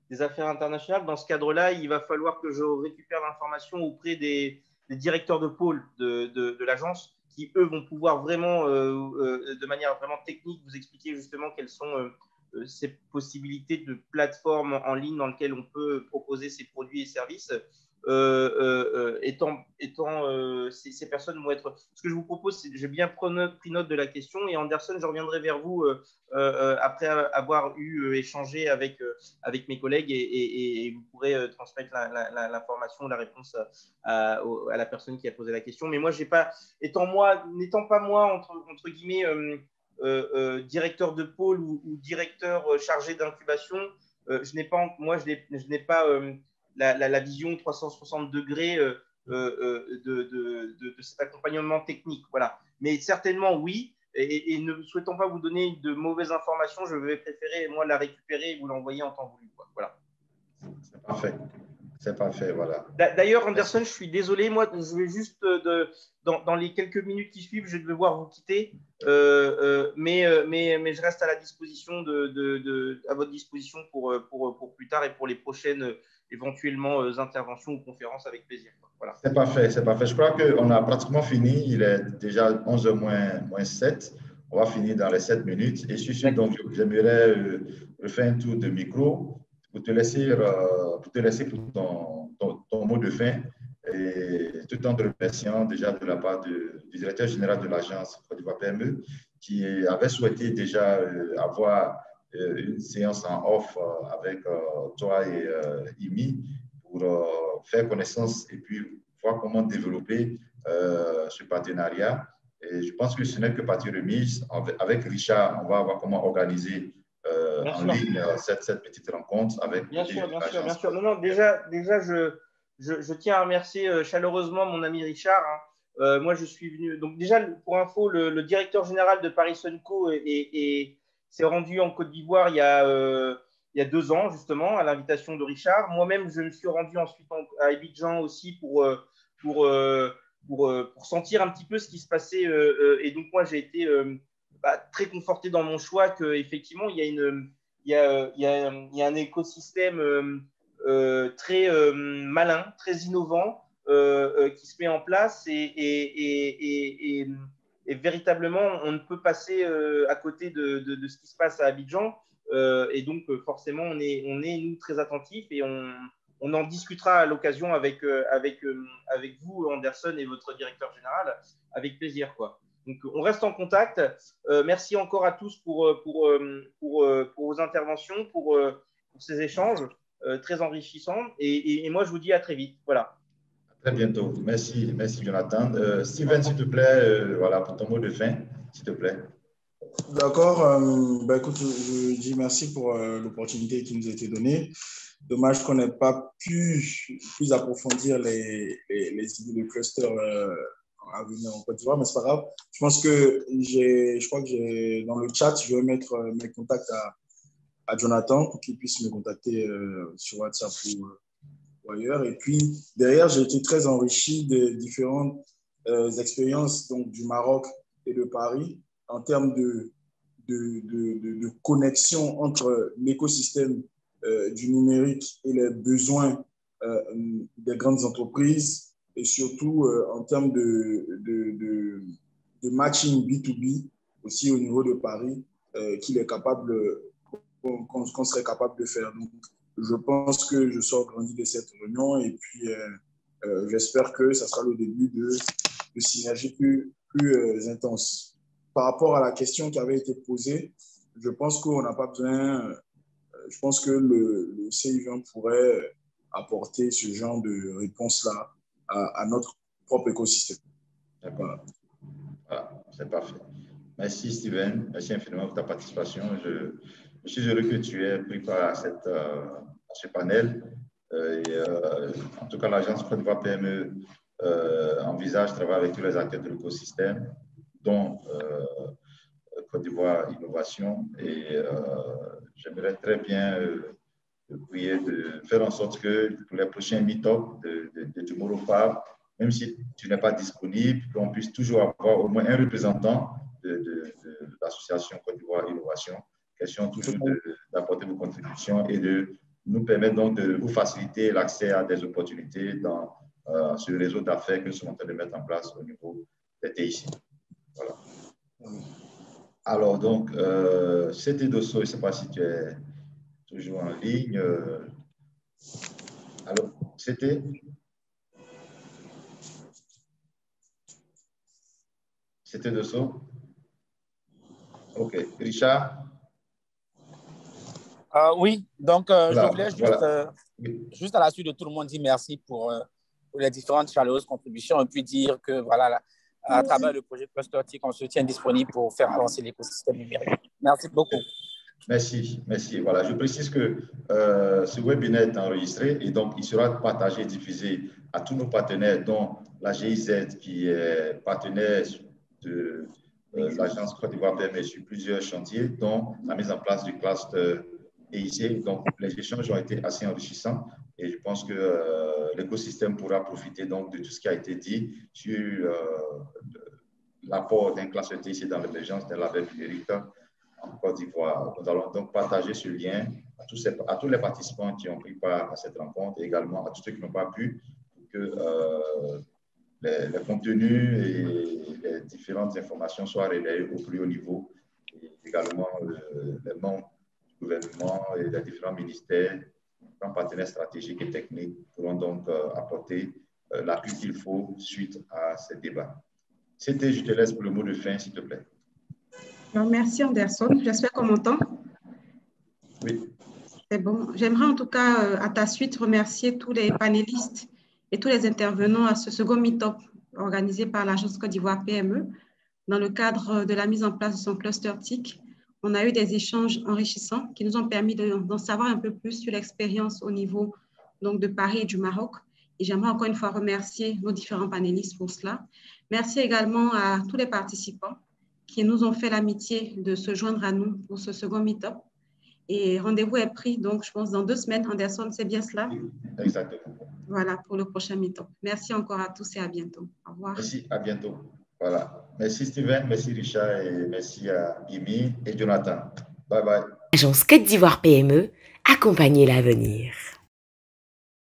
des affaires internationales. Dans ce cadre-là, il va falloir que je récupère l'information auprès des directeurs de pôle de l'agence qui, eux, vont pouvoir vraiment, de manière vraiment technique, vous expliquer justement quelles sont ces possibilités de plateformes en ligne dans lesquelles on peut proposer ces produits et services. Ces personnes vont être… Ce que je vous propose, c'est que j'ai bien pris note de la question et Anderson, je reviendrai vers vous après avoir échangé avec mes collègues et vous pourrez transmettre l'information, la réponse à la personne qui a posé la question. Mais moi, n'étant pas moi, entre guillemets, directeur de pôle ou directeur chargé d'incubation, je n'ai pas la vision 360 degrés de cet accompagnement technique. Voilà. Mais certainement, oui. Et ne souhaitant pas vous donner de mauvaises informations, je vais préférer, moi, la récupérer et vous l'envoyer en temps voulu. Voilà. C'est parfait. C'est parfait, voilà. D'ailleurs, Anderson, je suis désolé. Moi, je vais juste, dans les quelques minutes qui suivent, je vais devoir vous quitter. Mais je reste à la disposition à votre disposition pour plus tard et pour les prochaines éventuellement interventions ou conférences avec plaisir. Voilà. C'est parfait, c'est parfait. Je crois qu'on a pratiquement fini. Il est déjà 11h moins 7. On va finir dans les 7 minutes. Et sur ce, donc, j'aimerais refaire un tour de micro pour te laisser pour ton mot de fin. Et tout en te remerciant déjà de la part du directeur général de l'agence Côte d'Ivoire PME qui avait souhaité déjà avoir une séance en off avec toi et IMI pour faire connaissance et puis voir comment développer ce partenariat. Et je pense que ce n'est que partie remise. Avec Richard, on va voir comment organiser en ligne cette petite rencontre. Bien sûr. Non, déjà je tiens à remercier chaleureusement mon ami Richard. Moi, je suis venu… Donc déjà, pour info, le directeur général de Paris Sunco s'est rendu en Côte d'Ivoire il y a 2 ans, justement, à l'invitation de Richard. Moi-même, je me suis rendu ensuite à Abidjan aussi pour sentir un petit peu ce qui se passait. Et donc, moi, j'ai été très conforté dans mon choix qu'effectivement, il y a un écosystème très malin, très innovant qui se met en place et véritablement, on ne peut passer à côté de ce qui se passe à Abidjan. Et donc, forcément, on est, nous, très attentifs et on en discutera à l'occasion avec vous, Anderson, et votre directeur général, avec plaisir, quoi. Donc, on reste en contact. Merci encore à tous pour vos interventions, pour ces échanges très enrichissants. Et moi, je vous dis à très vite. Voilà. À très bientôt. Merci, Jonathan. Steven, s'il te plaît, voilà, pour ton mot de fin, s'il te plaît. D'accord. Écoute, je dis merci pour l'opportunité qui nous a été donnée. Dommage qu'on n'ait pas pu plus approfondir les idées de cluster à venir en Côte d'Ivoire, mais c'est pas grave. Je pense que je crois que j'ai dans le chat, je vais mettre mes contacts à Jonathan pour qu'il puisse me contacter sur WhatsApp ou ailleurs. Et puis derrière, j'ai été très enrichi des différentes expériences donc, du Maroc et de Paris en termes de connexion entre l'écosystème du numérique et les besoins des grandes entreprises et surtout en termes de matching B2B aussi au niveau de Paris qu'il est capable, qu'on serait capable de faire. Donc, je pense que je sors grandi de cette réunion et puis j'espère que ça sera le début de synergie plus intense. Par rapport à la question qui avait été posée, je pense qu'on n'a pas besoin, je pense que le CIV pourrait apporter ce genre de réponse-là à notre propre écosystème. Voilà, c'est parfait. Merci Steven, merci infiniment pour ta participation. Je suis heureux que tu aies pris part à ce panel. En tout cas, l'agence Côte d'Ivoire PME envisage de travailler avec tous les acteurs de l'écosystème, dont Côte d'Ivoire Innovation. Et j'aimerais très bien prier de faire en sorte que pour les prochains meet-up de Tomorrow Fab, même si tu n'es pas disponible, qu'on puisse toujours avoir au moins un représentant de l'association Côte d'Ivoire Innovation. Question toujours d'apporter vos contributions et de nous permettre donc de vous faciliter l'accès à des opportunités sur le réseau d'affaires que nous sommes en train de mettre en place au niveau des TIC. Voilà. Alors donc, c'était Dosso, je ne sais pas si tu es toujours en ligne. Alors, c'était Dosso. OK. Richard? Oui, donc je voulais juste à la suite de tout le monde dire merci pour les différentes chaleureuses contributions et puis dire que voilà, à travers le projet Cluster TIC, on se tient disponible pour faire avancer l'écosystème numérique. Merci beaucoup. Merci. Voilà, je précise que ce webinaire est enregistré et donc il sera partagé et diffusé à tous nos partenaires, dont la GIZ qui est partenaire de l'agence Côte d'Ivoire PME sur plusieurs chantiers, dont la mise en place du cluster EIC. Donc, les échanges ont été assez enrichissants et je pense que l'écosystème pourra profiter donc de tout ce qui a été dit sur l'apport d'un cluster TIC dans l'émergence d'un label numérique en Côte d'Ivoire. Nous allons donc partager ce lien à tous les participants qui ont pris part à cette rencontre et également à tous ceux qui n'ont pas pu, pour que les contenus et les différentes informations soient relayées au plus haut niveau. Et également, les membres du gouvernement et les différents ministères, les partenaires stratégiques et techniques pourront donc apporter l'appui qu'il faut suite à ces débats. C'était, je te laisse pour le mot de fin, s'il te plaît. Merci Anderson, j'espère qu'on m'entend. Oui. C'est bon. J'aimerais en tout cas à ta suite remercier tous les panélistes et tous les intervenants à ce second meet-up organisé par l'agence Côte d'Ivoire PME dans le cadre de la mise en place de son cluster TIC. On a eu des échanges enrichissants qui nous ont permis d'en savoir un peu plus sur l'expérience au niveau donc, de Paris et du Maroc. Et j'aimerais encore une fois remercier nos différents panélistes pour cela. Merci également à tous les participants qui nous ont fait l'amitié de se joindre à nous pour ce second meet-up. Et rendez-vous est pris, donc je pense dans 2 semaines. Anderson, c'est bien cela? Exactement. Voilà, pour le prochain meet-up. Merci encore à tous et à bientôt. Au revoir. revoir. Merci, à bientôt. Voilà. Merci Steven, merci Richard et merci à Imi et Jonathan. Bye bye. Agence Côte d'Ivoire PME, accompagner l'avenir.